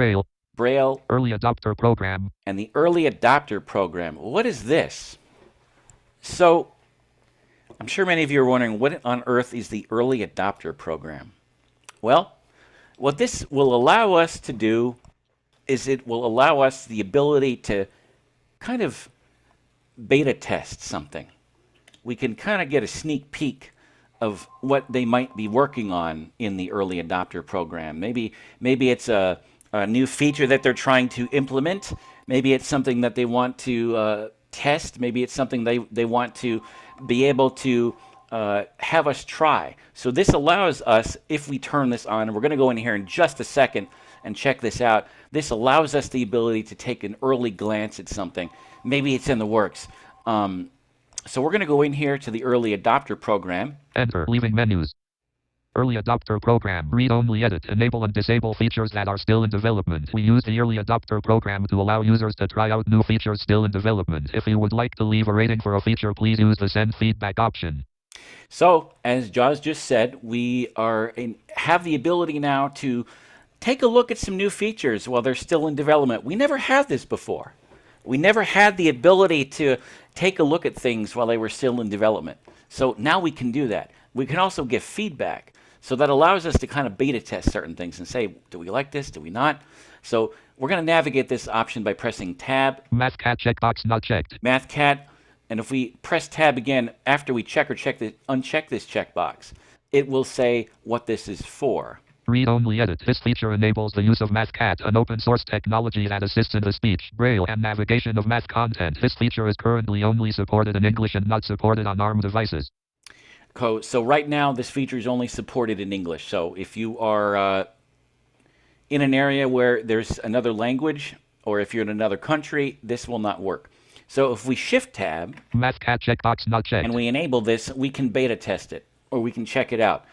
Braille, early adopter program, and the early adopter program. What is this? So I'm sure many of you are wondering, what on earth is the early adopter program? Well, what this will allow us to do is it will allow us the ability to kind of beta test something. We can kind of get a sneak peek of what they might be working on in the early adopter program. Maybe it's a new feature that they're trying to implement. Maybe it's something that they want to test. Maybe it's something they want to be able to have us try. So this allows us, if we turn this on, and we're going to go in here in just a second and check this out, this allows us the ability to take an early glance at something. Maybe it's in the works. So we're going to go in here to the early adopter program. enter, leaving menus. Early adopter program, read only edit, enable and disable features that are still in development. We use the early adopter program to allow users to try out new features still in development. If you would like to leave a rating for a feature, please use the send feedback option. So, as JAWS just said, we have the ability now to take a look at some new features while they're still in development. We never had this before. We never had the ability to take a look at things while they were still in development. So now we can do that. We can also give feedback. So that allows us to kind of beta test certain things and say, do we like this? Do we not? So we're going to navigate this option by pressing Tab, MathCat checkbox not checked. MathCat, and if we press Tab again after we uncheck this checkbox, it will say what this is for. Read only edit. This feature enables the use of MathCat, an open source technology that assists in the speech, braille, and navigation of math content. This feature is currently only supported in English and not supported on ARM devices. So right now, this feature is only supported in English. So if you are in an area where there's another language, or if you're in another country, this will not work. So if we Shift Tab, MathCat checkbox not checked, and we enable this, we can beta test it, or we can check it out.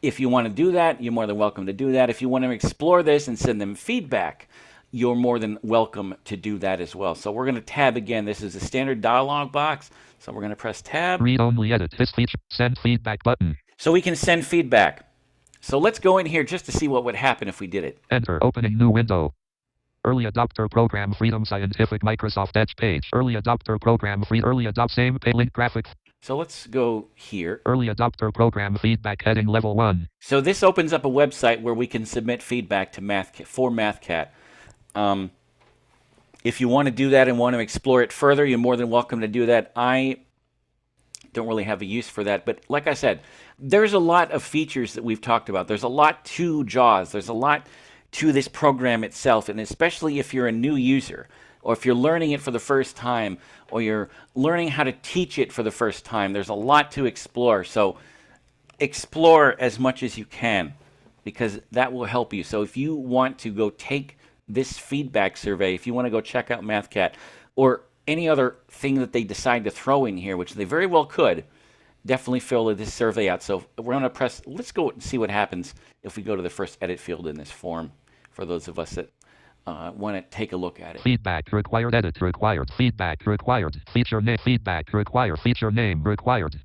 If you want to do that, you're more than welcome to do that. If you want to explore this and send them feedback, you're more than welcome to do that as well. So we're going to tab again. This is a standard dialog box. So we're going to press Tab. Read only edit. This feature, send feedback button. So we can send feedback. So let's go in here just to see what would happen if we did it. Enter, opening new window. Early adopter program, Freedom Scientific, Microsoft Edge page. Early adopter program, early adopt same pay link graphic. So let's go here. Early adopter program feedback heading level 1. So this opens up a website where we can submit feedback to MathCat. If you want to do that and want to explore it further, you're more than welcome to do that. I don't really have a use for that, but like I said, there's a lot of features that we've talked about. There's a lot to JAWS. There's a lot to this program itself, and especially if you're a new user, or if you're learning it for the first time, or you're learning how to teach it for the first time, there's a lot to explore. So explore as much as you can, because that will help you. So if you want to go take this feedback survey, if you want to go check out MathCat, or any other thing that they decide to throw in here, which they very well could, definitely fill this survey out. So we're going to press, let's go and see what happens if we go to the first edit field in this form, for those of us that want to take a look at it. Feedback required, edit required, feedback required, feature name, feedback required, feature name required.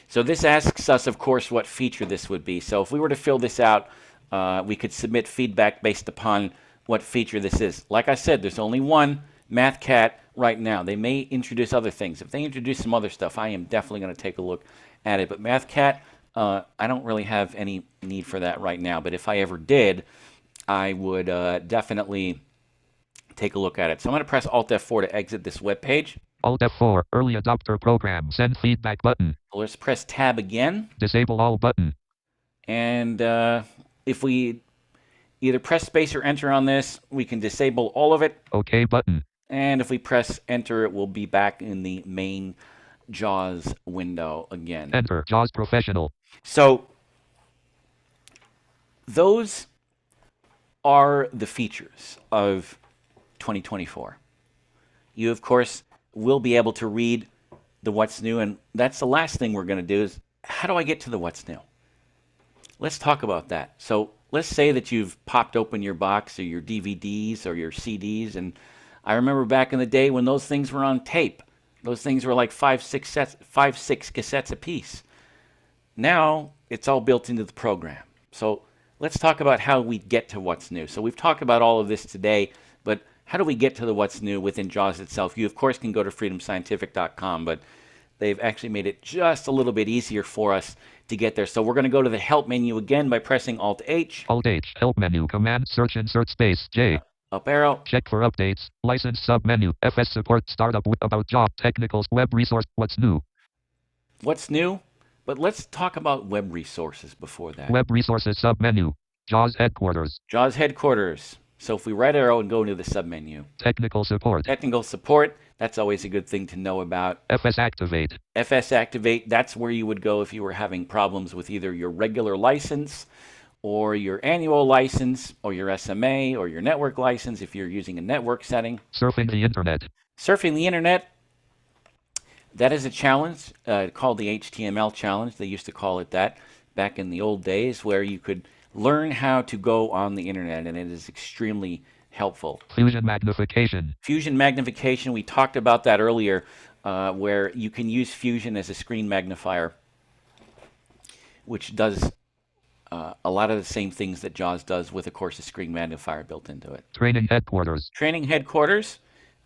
So this asks us, of course, what feature this would be. So if we were to fill this out, we could submit feedback based upon what feature this is. Like I said, there's only one MathCat right now. They may introduce other things. If they introduce some other stuff, I am definitely going to take a look at it. But MathCat, I don't really have any need for that right now. But if I ever did, I would definitely take a look at it. So I'm going to press Alt F4 to exit this web page. Alt F4, early adopter program, send feedback button, Let's press Tab again. disable all button, And if we either press space or enter on this, we can disable all of it. OK button, And if we press enter, it will be back in the main JAWS window again. enter, JAWS Professional, So those are the features of 2024. You, of course, will be able to read the What's New, and that's the last thing we're going to do is, how do I get to the What's New? Let's talk about that. So let's say that you've popped open your box or your DVDs or your CDs, and I remember back in the day when those things were on tape. Those things were like 5-6 cassettes a piece. Now it's all built into the program. So let's talk about how we get to What's New. So we've talked about all of this today, but how do we get to the What's New within JAWS itself? You, of course, can go to freedomscientific.com, but they've actually made it just a little bit easier for us to get there. So we're going to go to the Help menu again by pressing Alt-H. Alt-H, help menu, command, search, insert space, J, Up arrow. check for updates, license sub-menu, FS support, startup, about job, technicals, web resource, what's new, What's new? But let's talk about web resources before that. web resources sub-menu, JAWS headquarters, JAWS headquarters. So if we right arrow and go into the submenu. technical support, Technical support, that's always a good thing to know about. FS activate, FS Activate, that's where you would go if you were having problems with either your regular license or your annual license or your SMA or your network license if you're using a network setting. surfing the internet, Surfing the internet, that is a challenge called the HTML challenge. They used to call it that back in the old days, where you could learn how to go on the internet, and it is extremely helpful. fusion magnification, Fusion magnification, we talked about that earlier, where you can use Fusion as a screen magnifier, which does a lot of the same things that JAWS does with, of course, a screen magnifier built into it. training headquarters, Training headquarters,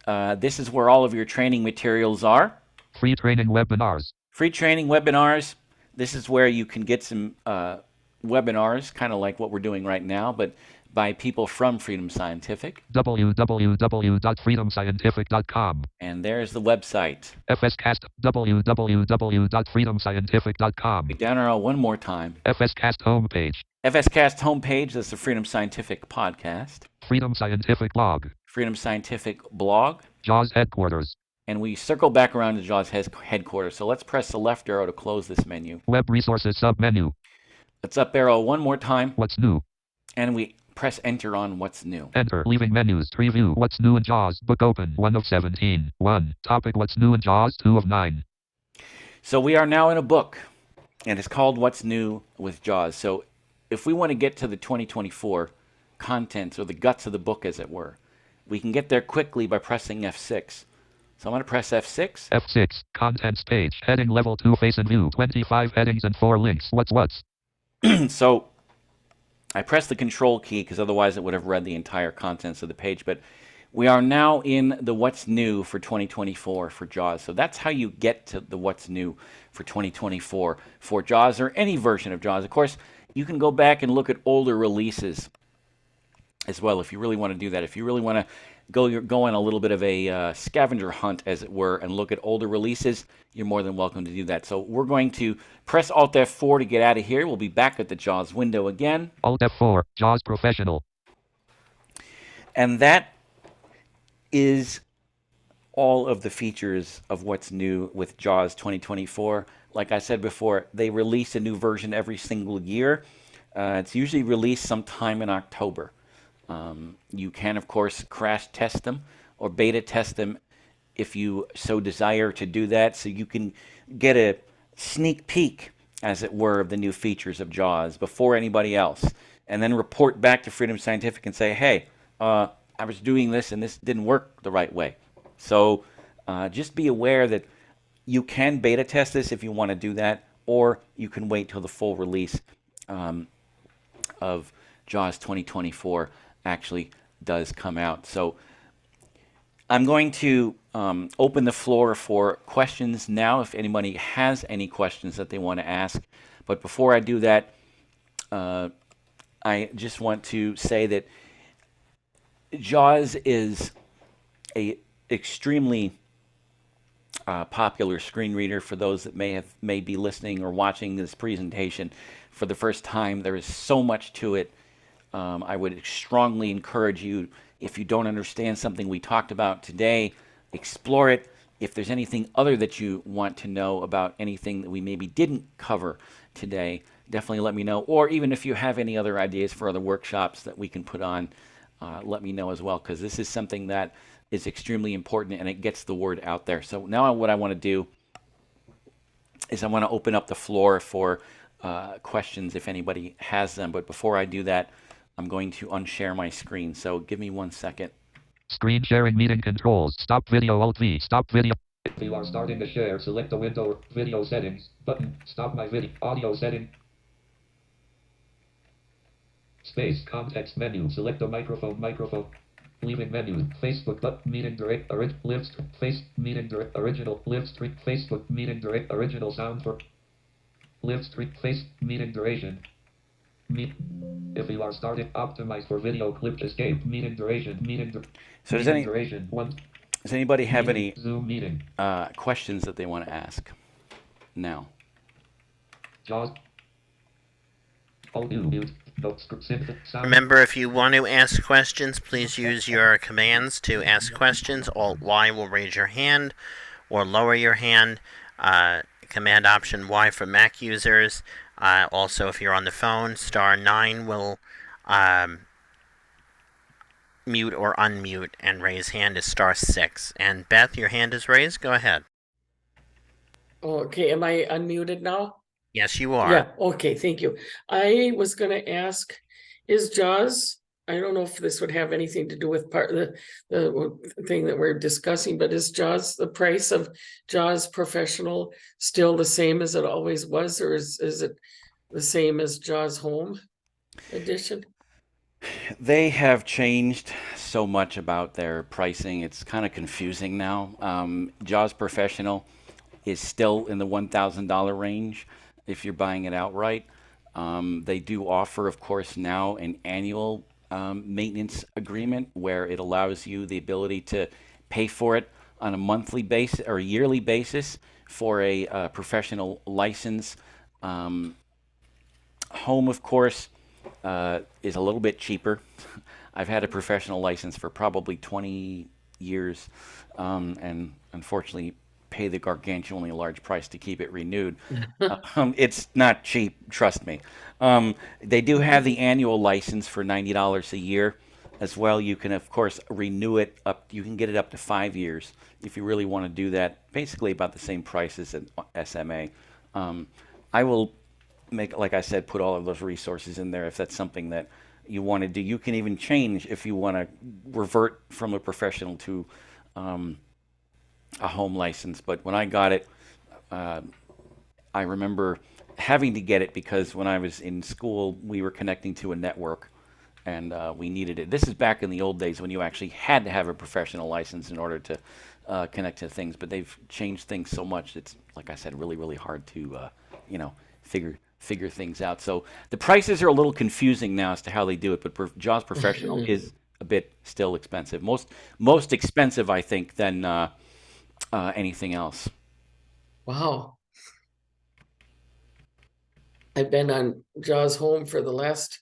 this is where all of your training materials are. free training webinars, Free training webinars, this is where you can get some webinars, kind of like what we're doing right now, but by people from Freedom Scientific. www.freedomscientific.com, And there's the website. FSCast, www.freedomscientific.com, Down arrow one more time. FSCast homepage, FSCast homepage, that's the Freedom Scientific podcast. Freedom Scientific blog, Freedom Scientific blog. JAWS headquarters, And we circle back around to JAWS headquarters. So let's press the left arrow to close this menu. web resources sub-menu, Let's up arrow one more time. what's new, And we press enter on what's new. enter, leaving menus, preview, what's new in JAWS, book open, 1 of 17, 1, topic, what's new in JAWS, 2 of 9, So we are now in a book, and it's called What's New with JAWS. So if we want to get to the 2024 contents, or the guts of the book, as it were, we can get there quickly by pressing F6. So I'm going to press F6. F6, contents page, heading level 2, face and view, 25 headings and 4 links, what's, So I pressed the control key because otherwise it would have read the entire contents of the page. But we are now in the What's New for 2024 for JAWS. So that's how you get to the What's New for 2024 for JAWS, or any version of JAWS. Of course, you can go back and look at older releases as well if you really want to do that. If you really want to go on a little bit of a scavenger hunt, as it were, and look at older releases, you're more than welcome to do that. So we're going to press Alt F4 to get out of here. We'll be back at the JAWS window again. Alt F4, JAWS Professional, And that is all of the features of what's new with JAWS 2024. Like I said before, they release a new version every single year. It's usually released sometime in October. You can, of course, crash test them or beta test them if you so desire to do that, so you can get a sneak peek, as it were, of the new features of JAWS before anybody else, and then report back to Freedom Scientific and say, hey, I was doing this and this didn't work the right way. So just be aware that you can beta test this if you want to do that, or you can wait till the full release of JAWS 2024 actually does come out. So I'm going to open the floor for questions now, if anybody has any questions that they want to ask. But before I do that, I just want to say that JAWS is a extremely popular screen reader for those that may be listening or watching this presentation for the first time. There is so much to it. I would strongly encourage you, if you don't understand something we talked about today, explore it. If there's anything other that you want to know about anything that we maybe didn't cover today, definitely let me know. Or even if you have any other ideas for other workshops that we can put on, let me know as well, because this is something that is extremely important and it gets the word out there. So now what I want to do is I want to open up the floor for questions if anybody has them. But before I do that, I'm going to unshare my screen. So give me 1 second. Screen sharing meeting controls. Stop video Alt V. Stop video. If you are starting to share, select the window, video settings, button, stop my video, audio setting. Space, context menu, select the microphone. Leaving menu, Facebook, but meeting direct, live, face, meeting direct, original, live stream, Facebook, meeting direct, original sound for, live stream, face, meeting duration. If you are starting, optimize for video clip, escape, meeting duration, So does duration, does anybody have meeting, any Zoom meeting, questions that they want to ask now? JAWS, all new, mute, no script, sound. Remember, if you want to ask questions, please use your commands to ask questions. Alt-Y will raise your hand or lower your hand. Command Option Y for Mac users. Also, if you're on the phone, *9 will mute or unmute, and raise hand is *6. And Beth, your hand is raised. Go ahead. Okay, am I unmuted now? Yes, you are. Yeah, okay, thank you. I was gonna ask, is JAWS, I don't know if this would have anything to do with part of the thing that we're discussing, but is JAWS, the price of JAWS Professional still the same as it always was, or is it the same as JAWS Home Edition? They have changed so much about their pricing. It's kind of confusing now. JAWS Professional is still in the $1,000 range if you're buying it outright. They do offer, of course, now an annual maintenance agreement where it allows you the ability to pay for it on a monthly basis or a yearly basis for a professional license. Home, of course, is a little bit cheaper. I've had a professional license for probably 20 years, and unfortunately pay the gargantuanly large price to keep it renewed. It's not cheap, trust me. They do have the annual license for $90 a year as well. You can, of course, renew it up. You can get it up to 5 years if you really want to do that. Basically about the same price as an SMA. I will make, like I said, put all of those resources in there if that's something that you want to do. You can even change if you want to revert from a professional to a home license. But when I got it, I remember having to get it because when I was in school, we were connecting to a network and we needed it. This is back in the old days when you actually had to have a professional license in order to connect to things. But they've changed things so much. It's, like I said, really, really hard to, figure things out. So the prices are a little confusing now as to how they do it, but JAWS Professional is a bit still expensive. Most expensive, I think, than anything else. Wow. I've been on JAWS Home for the last,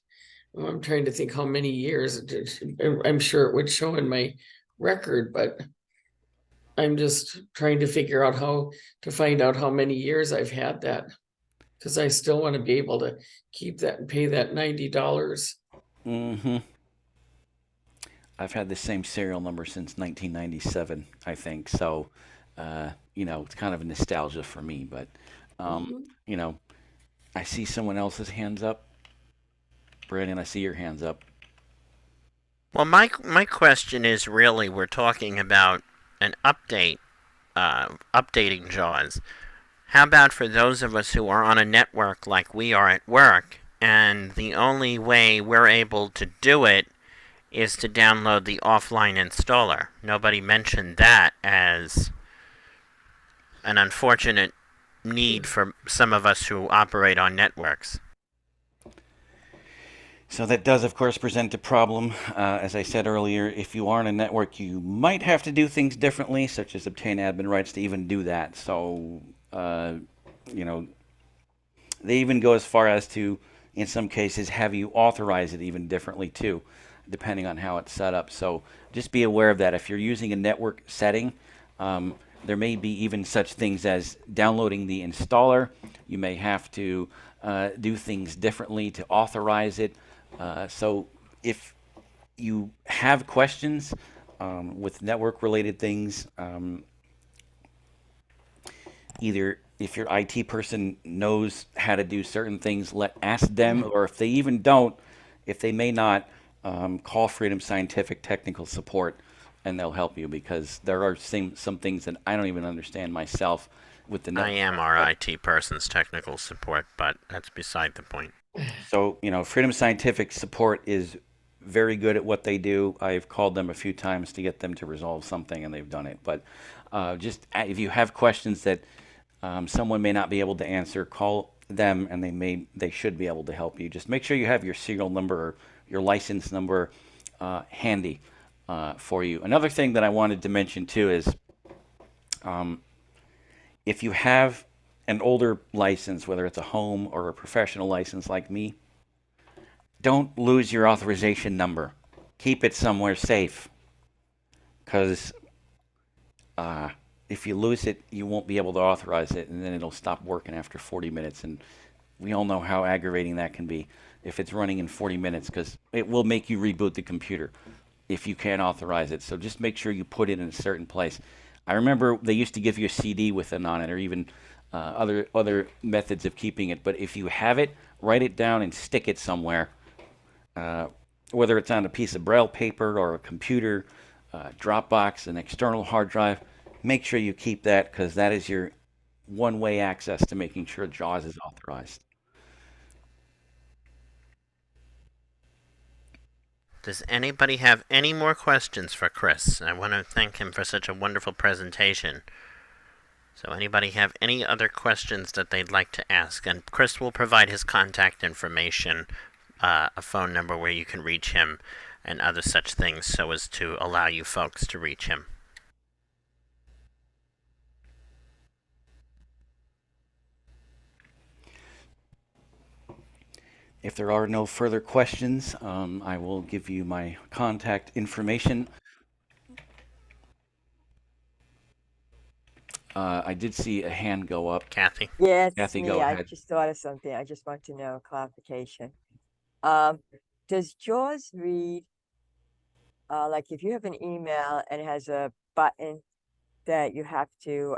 I'm trying to think how many years. I'm sure it would show in my record, but I'm just trying to figure out how to find out how many years I've had that. Because I still want to be able to keep that and pay that $90. Mm-hmm. I've had the same serial number since 1997, I think. So, it's kind of a nostalgia for me. But, I see someone else's hands up. Brandon, I see your hands up. Well, my question is really, we're talking about an update, updating JAWS. How about for those of us who are on a network like we are at work, and the only way we're able to do it is to download the offline installer? Nobody mentioned that as an unfortunate need for some of us who operate on networks. So that does, of course, present a problem. As I said earlier, if you are on a network, you might have to do things differently, such as obtain admin rights to even do that. So, you know, they even go as far as to, in some cases, have you authorize it even differently too, depending on how it's set up. So just be aware of that. If you're using a network setting, there may be even such things as downloading the installer. You may have to do things differently to authorize it. So if you have questions with network related things, either if your IT person knows how to do certain things, ask them, or if they even don't, if they may not, call Freedom Scientific technical support, and they'll help you because there are some things that I don't even understand myself with the I network. am our IT person's technical support, but that's beside the point. So, Freedom Scientific support is very good at what they do. I've called them a few times to get them to resolve something, and they've done it. But just if you have questions that someone may not be able to answer, call them, and they should be able to help you. Just make sure you have your serial number or your license number handy for you. Another thing that I wanted to mention too is if you have an older license, whether it's a home or a professional license like me, don't lose your authorization number. Keep it somewhere safe, because if you lose it, you won't be able to authorize it, and then it'll stop working after 40 minutes. And we all know how aggravating that can be if it's running in 40 minutes, because it will make you reboot the computer if you can't authorize it. So just make sure you put it in a certain place. I remember they used to give you a CD with it on it, or even other methods of keeping it. But if you have it, write it down and stick it somewhere, whether it's on a piece of Braille paper or a computer, Dropbox, an external hard drive. Make sure you keep that, because that is your one-way access to making sure JAWS is authorized. Does anybody have any more questions for Chris? I want to thank him for such a wonderful presentation. So anybody have any other questions that they'd like to ask? And Chris will provide his contact information, a phone number where you can reach him, and other such things, so as to allow you folks to reach him. If there are no further questions, I will give you my contact information. I did see a hand go up. Kathy? Yeah, it's Kathy, me. go I ahead. just thought of something. I just want to know a clarification. Does JAWS read, like if you have an email and it has a button that you have to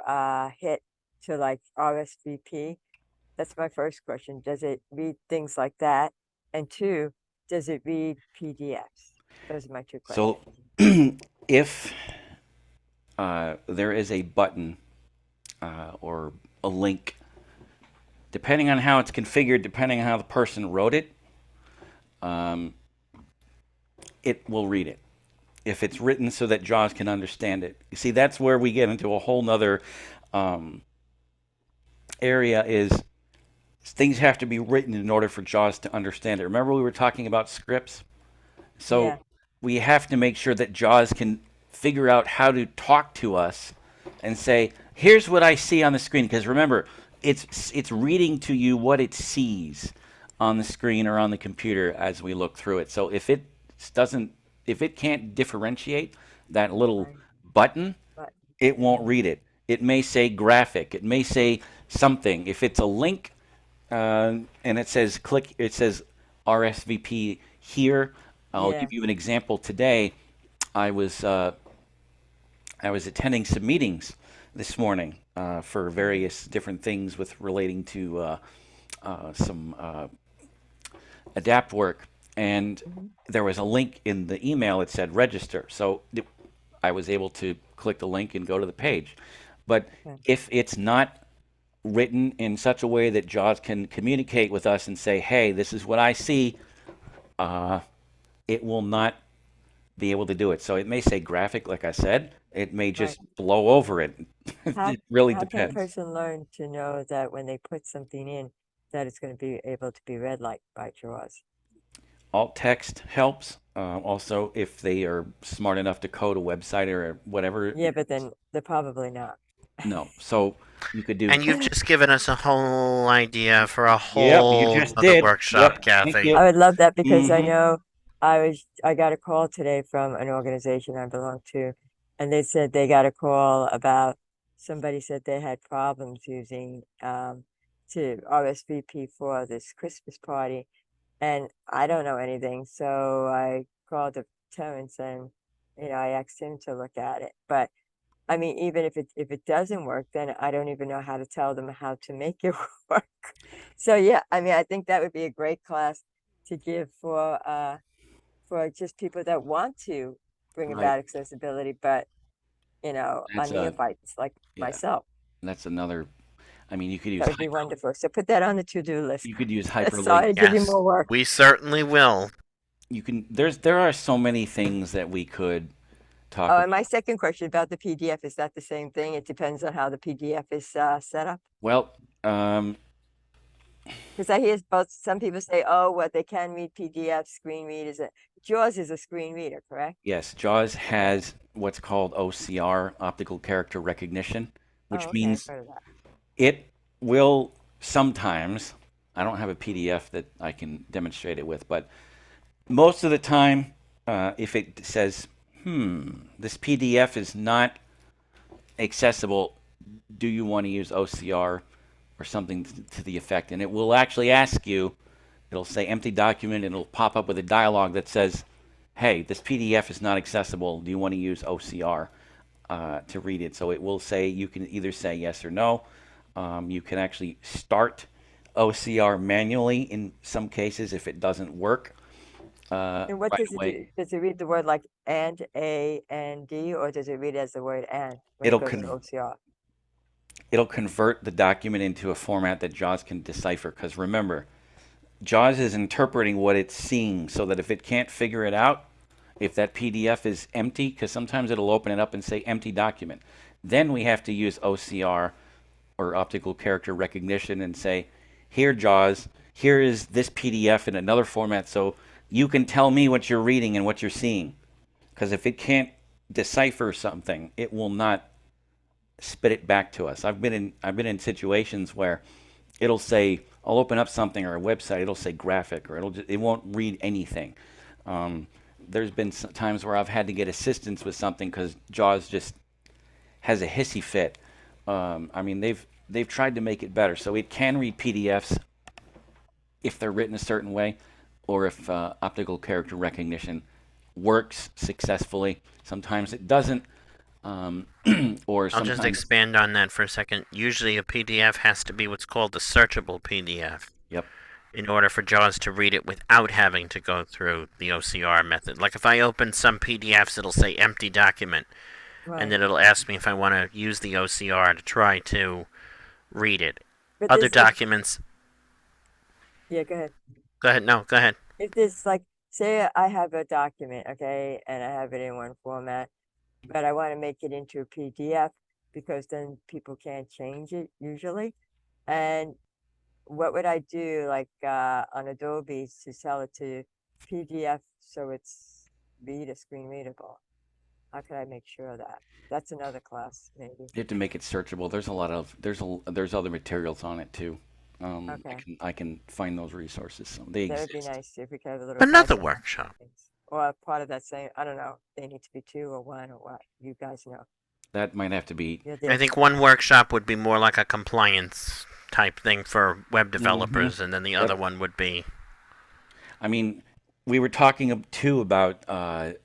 hit to like RSVP? That's my first question. Does it read things like that? And two, does it read PDFs? Those are my two questions. So if there is a button or a link, depending on how it's configured, depending on how the person wrote it, it will read it. If it's written so that JAWS can understand it. You see, that's where we get into a whole nother area, is things have to be written in order for JAWS to understand it. Remember we were talking about scripts? So Yeah. we have to make sure that JAWS can figure out how to talk to us and say, here's what I see on the screen. Because remember, it's reading to you what it sees on the screen or on the computer as we look through it. So if it can't differentiate that little Right. button, But it won't read it. It may say graphic. It may say something. If it's a link and it says RSVP here, I'll Yeah. give you an example. Today, I was attending some meetings this morning for various different things with relating to some adapt work, and there was a link in the email. It said register, so I was able to click the link and go to the page. But Okay. if it's not written in such a way that JAWS can communicate with us and say, hey, this is what I see, it will not be able to do it. So it may say graphic, like I said. It may just blow over it. How, It really how can a depends. person learn to know that when they put something in, that it's going to be able to be read like by JAWS? alt text helps. Also, if they are smart enough to code a website or whatever. Yeah, but then they're probably not. No. So you could do. And you've just given us a whole idea for a Yep, you whole just other did. workshop, Yep. Thank Kathy. you. I would love that because I Mhm. know I got a call today from an organization I belong to, and they said they got a call about somebody said they had problems using to RSVP for this Christmas party, and I don't know anything, so I called up Terrence and I asked him to look at it. But I mean, even if it doesn't work, then I don't even know how to tell them how to make it work. So yeah, I mean, I think that would be a great class to give for just people that want to bring Right. about accessibility, but are That's a neophytes like yeah. myself. That's another. I mean, you could use That would be wonderful. So put that on the to-do list. you could use Sorry to hyperlinks. give you Yes, more work. we certainly will. You can. There are so many things that we could talk Oh, about. and my second question about the PDF, is that the same thing? It depends on how the PDF is set up. Well, Because I hear both, some people say, oh, what they can read PDF, screen read is JAWS is a screen reader, correct? yes, JAWS has what's called OCR, optical character recognition, which Oh, okay, I've means heard of that. it will sometimes. I don't have a PDF that I can demonstrate it with, but most of the time, if it says, this PDF is not accessible, do you want to use OCR or something to the effect? And it will actually ask you, it'll say empty document, and it'll pop up with a dialog that says, hey, this PDF is not accessible. Do you want to use OCR to read it? So it will say, you can either say yes or no. You can actually start OCR manually in some cases if it doesn't work And what right does it away. do? Does it read the word like and, A, and D, or does it read as the word and when It'll it goes to con- OCR? it'll convert the document into a format that JAWS can decipher. Because remember, JAWS is interpreting what it's seeing, so that if it can't figure it out, if that PDF is empty, because sometimes it'll open it up and say empty document, then we have to use OCR or optical character recognition and say, here, JAWS, here is this PDF in another format, so you can tell me what you're reading and what you're seeing. Because if it can't decipher something, it will not spit it back to us. I've been in situations where it'll say, I'll open up something or a website, it'll say graphic, or it won't read anything. There's been times where I've had to get assistance with something because JAWS just has a hissy fit. I mean, they've tried to make it better, so it can read PDFs if they're written a certain way, or if optical character recognition works successfully. Sometimes it doesn't, or I'll sometimes. just expand on that for a second. Usually a PDF has to be what's called a searchable PDF Yep. in order for JAWS to read it without having to go through the OCR method. Like if I open some PDFs, it'll say empty document, Right. and then it'll ask me if I want to use the OCR to try to read it. But Other there's, like- documents. Yeah, go ahead. Go ahead. No, go ahead. If there's like, say I have a document, okay, and I have it in one format, but I want to make it into a PDF because then people can't change it usually. And what would I do like on Adobe to sell it to PDF so it's screen readable? How can I make sure of that? That's another class, maybe. You have to make it searchable. There's other materials on it too. Okay. I can find those resources. So they That would be exist. nice if we could have a little. Another project workshop. things. Or a part of that same, I don't know, they need to be 2 or 1 or what, you guys know. That might have to be. You're I there. think one workshop would be more like a compliance type thing for web developers, and then the other one would be. I mean, we were talking too about the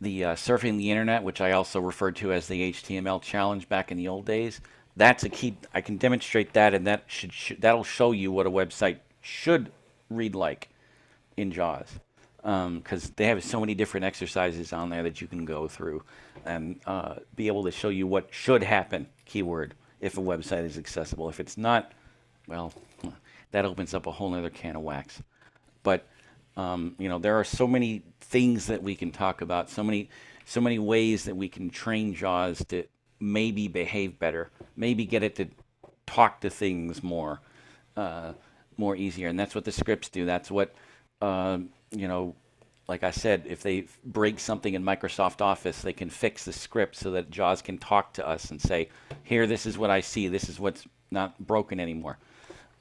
surfing the internet, which I also referred to as the HTML challenge back in the old days. That's a key. I can demonstrate that, and that that'll show you what a website should read like in JAWS, because they have so many different exercises on there that you can go through and be able to show you what should happen, keyword, if a website is accessible. If it's not, well, that opens up a whole other can of wax. But there are so many things that we can talk about, so many ways that we can train JAWS to maybe behave better, maybe get it to talk to things more. more easier. And that's what the scripts do. That's what, you know, like I said, if they break something in Microsoft Office, they can fix the script so that JAWS can talk to us and say, here, this is what I see. This is what's not broken anymore.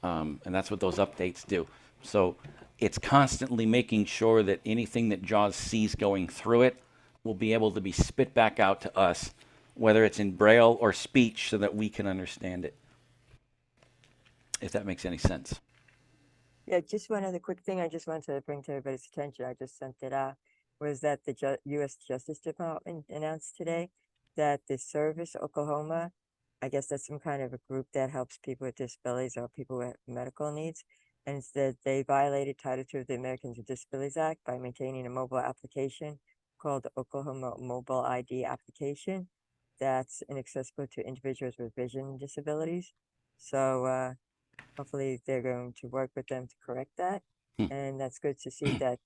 And that's what those updates do. So it's constantly making sure that anything that JAWS sees going through it will be able to be spit back out to us, whether it's in Braille or speech, so that we can understand it. If that makes any sense. Yeah, just one other quick thing I just wanted to bring to everybody's attention. I just sent it out. Was that the U.S. Justice Department announced today that the Service Oklahoma, I guess that's some kind of a group that helps people with disabilities or people with medical needs, and it's that they violated Title II of the Americans with Disabilities Act by maintaining a mobile application called the Oklahoma Mobile ID application that's inaccessible to individuals with vision disabilities. So hopefully they're going to work with them to correct that. Hmm. And that's good to see that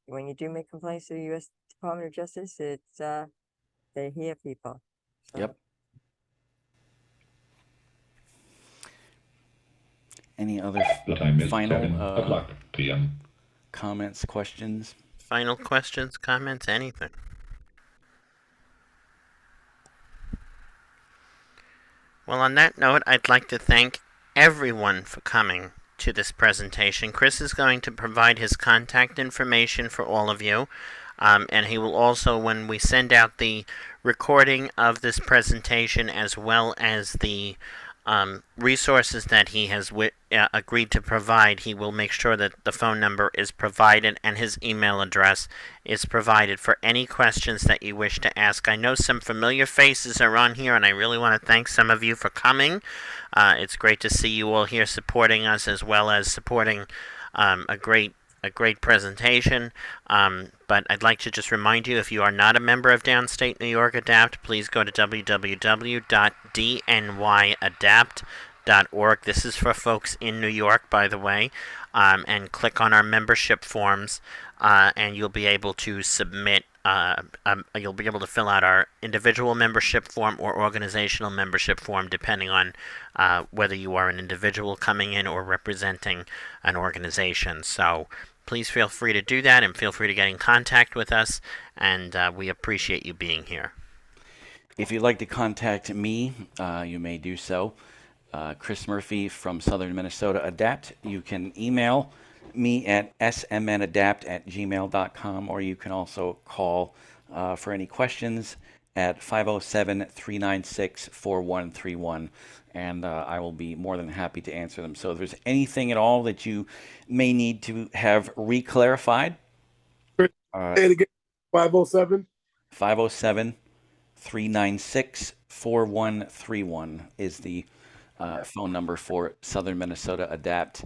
when you do make complaints to the U.S. Department of Justice, it's they hear people. So, Yep. Any other The time is final 7 o'clock p.m. comments, questions? Final questions, comments, anything? Well, on that note, I'd like to thank everyone for coming to this presentation. Chris is going to provide his contact information for all of you, and he will also, when we send out the recording of this presentation as well as the resources that he has agreed to provide, he will make sure that the phone number is provided and his email address is provided for any questions that you wish to ask. I know some familiar faces are on here, and I really want to thank some of you for coming. It's great to see you all here supporting us, as well as supporting a great presentation. But I'd like to just remind you, if you are not a member of Downstate New York Adapt, please go to www.dnyadapt.org. This is for folks in New York, by the way, and click on our membership forms, and you'll be able to submit. You'll be able to fill out our individual membership form or organizational membership form, depending on whether you are an individual coming in or representing an organization. So please feel free to do that, and feel free to get in contact with us, and we appreciate you being here. If you'd like to contact me, you may do so. Chris Murphy from Southern Minnesota Adapt. You can email me at smnadapt@gmail.com, or you can also call for any questions at 507-396-4131, and I will be more than happy to answer them. So if there's anything at all that you may need to have re-clarified, Say it again. 507. 507-396-4131 is the phone number for Southern Minnesota Adapt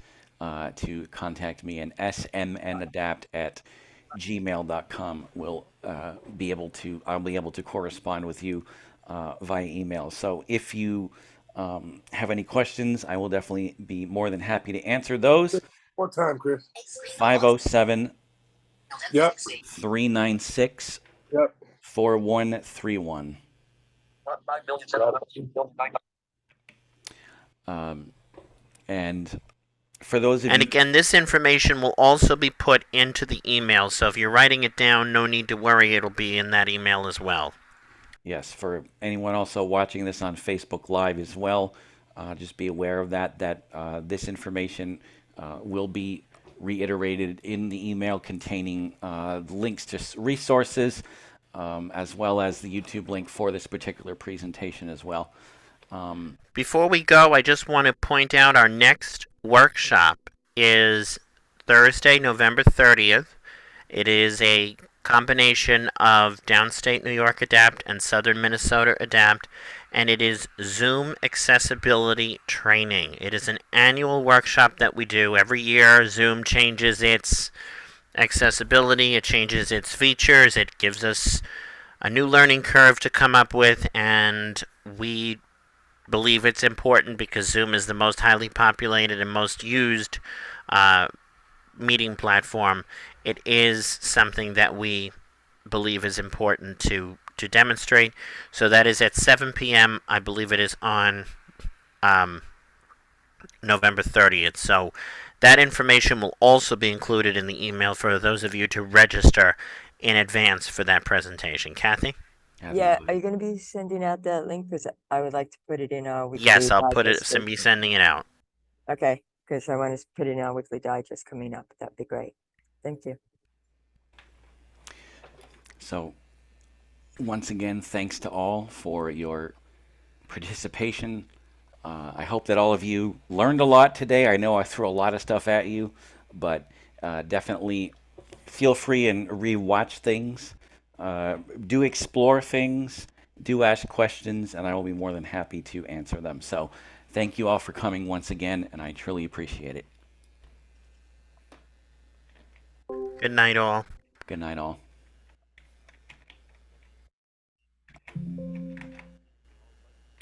to contact me, and smnadapt@gmail.com will I'll be able to correspond with you via email. So if you have any questions, I will definitely be more than happy to answer those. One time, Chris. 507 Yep. 396 Yep. 4131. And for those of And you, again, this information will also be put into the email, so if you're writing it down, no need to worry, it'll be in that email as well. yes, for anyone also watching this on Facebook Live as well, just be aware of that this information will be reiterated in the email containing links to resources, as well as the YouTube link for this particular presentation as well. Before we go, I just want to point out our next workshop is Thursday, November 30th. It is a combination of Downstate New York Adapt and Southern Minnesota Adapt, and it is Zoom accessibility training. It is an annual workshop that we do every year. Zoom changes its accessibility, it changes its features, it gives us a new learning curve to come up with, and we believe it's important because Zoom is the most highly populated and most used meeting platform. It is something that we believe is important to demonstrate. So that is at 7 p.m. I believe it is on November 30th. So that information will also be included in the email for those of you to register in advance for that presentation. Kathy? Yeah, are you gonna be sending out that link? Because I would like to put it in our weekly Yes, I'll put it. digest. Be sending it out. Okay, because I want to put it in our weekly digest coming up. That'd be great. Thank you. So, once again, thanks to all for your participation. I hope that all of you learned a lot today. I know I threw a lot of stuff at you, but definitely feel free and rewatch things. Do explore things. Do ask questions, and I will be more than happy to answer them. So, thank you all for coming once again, and I truly appreciate it. Good night, all. Good night, all.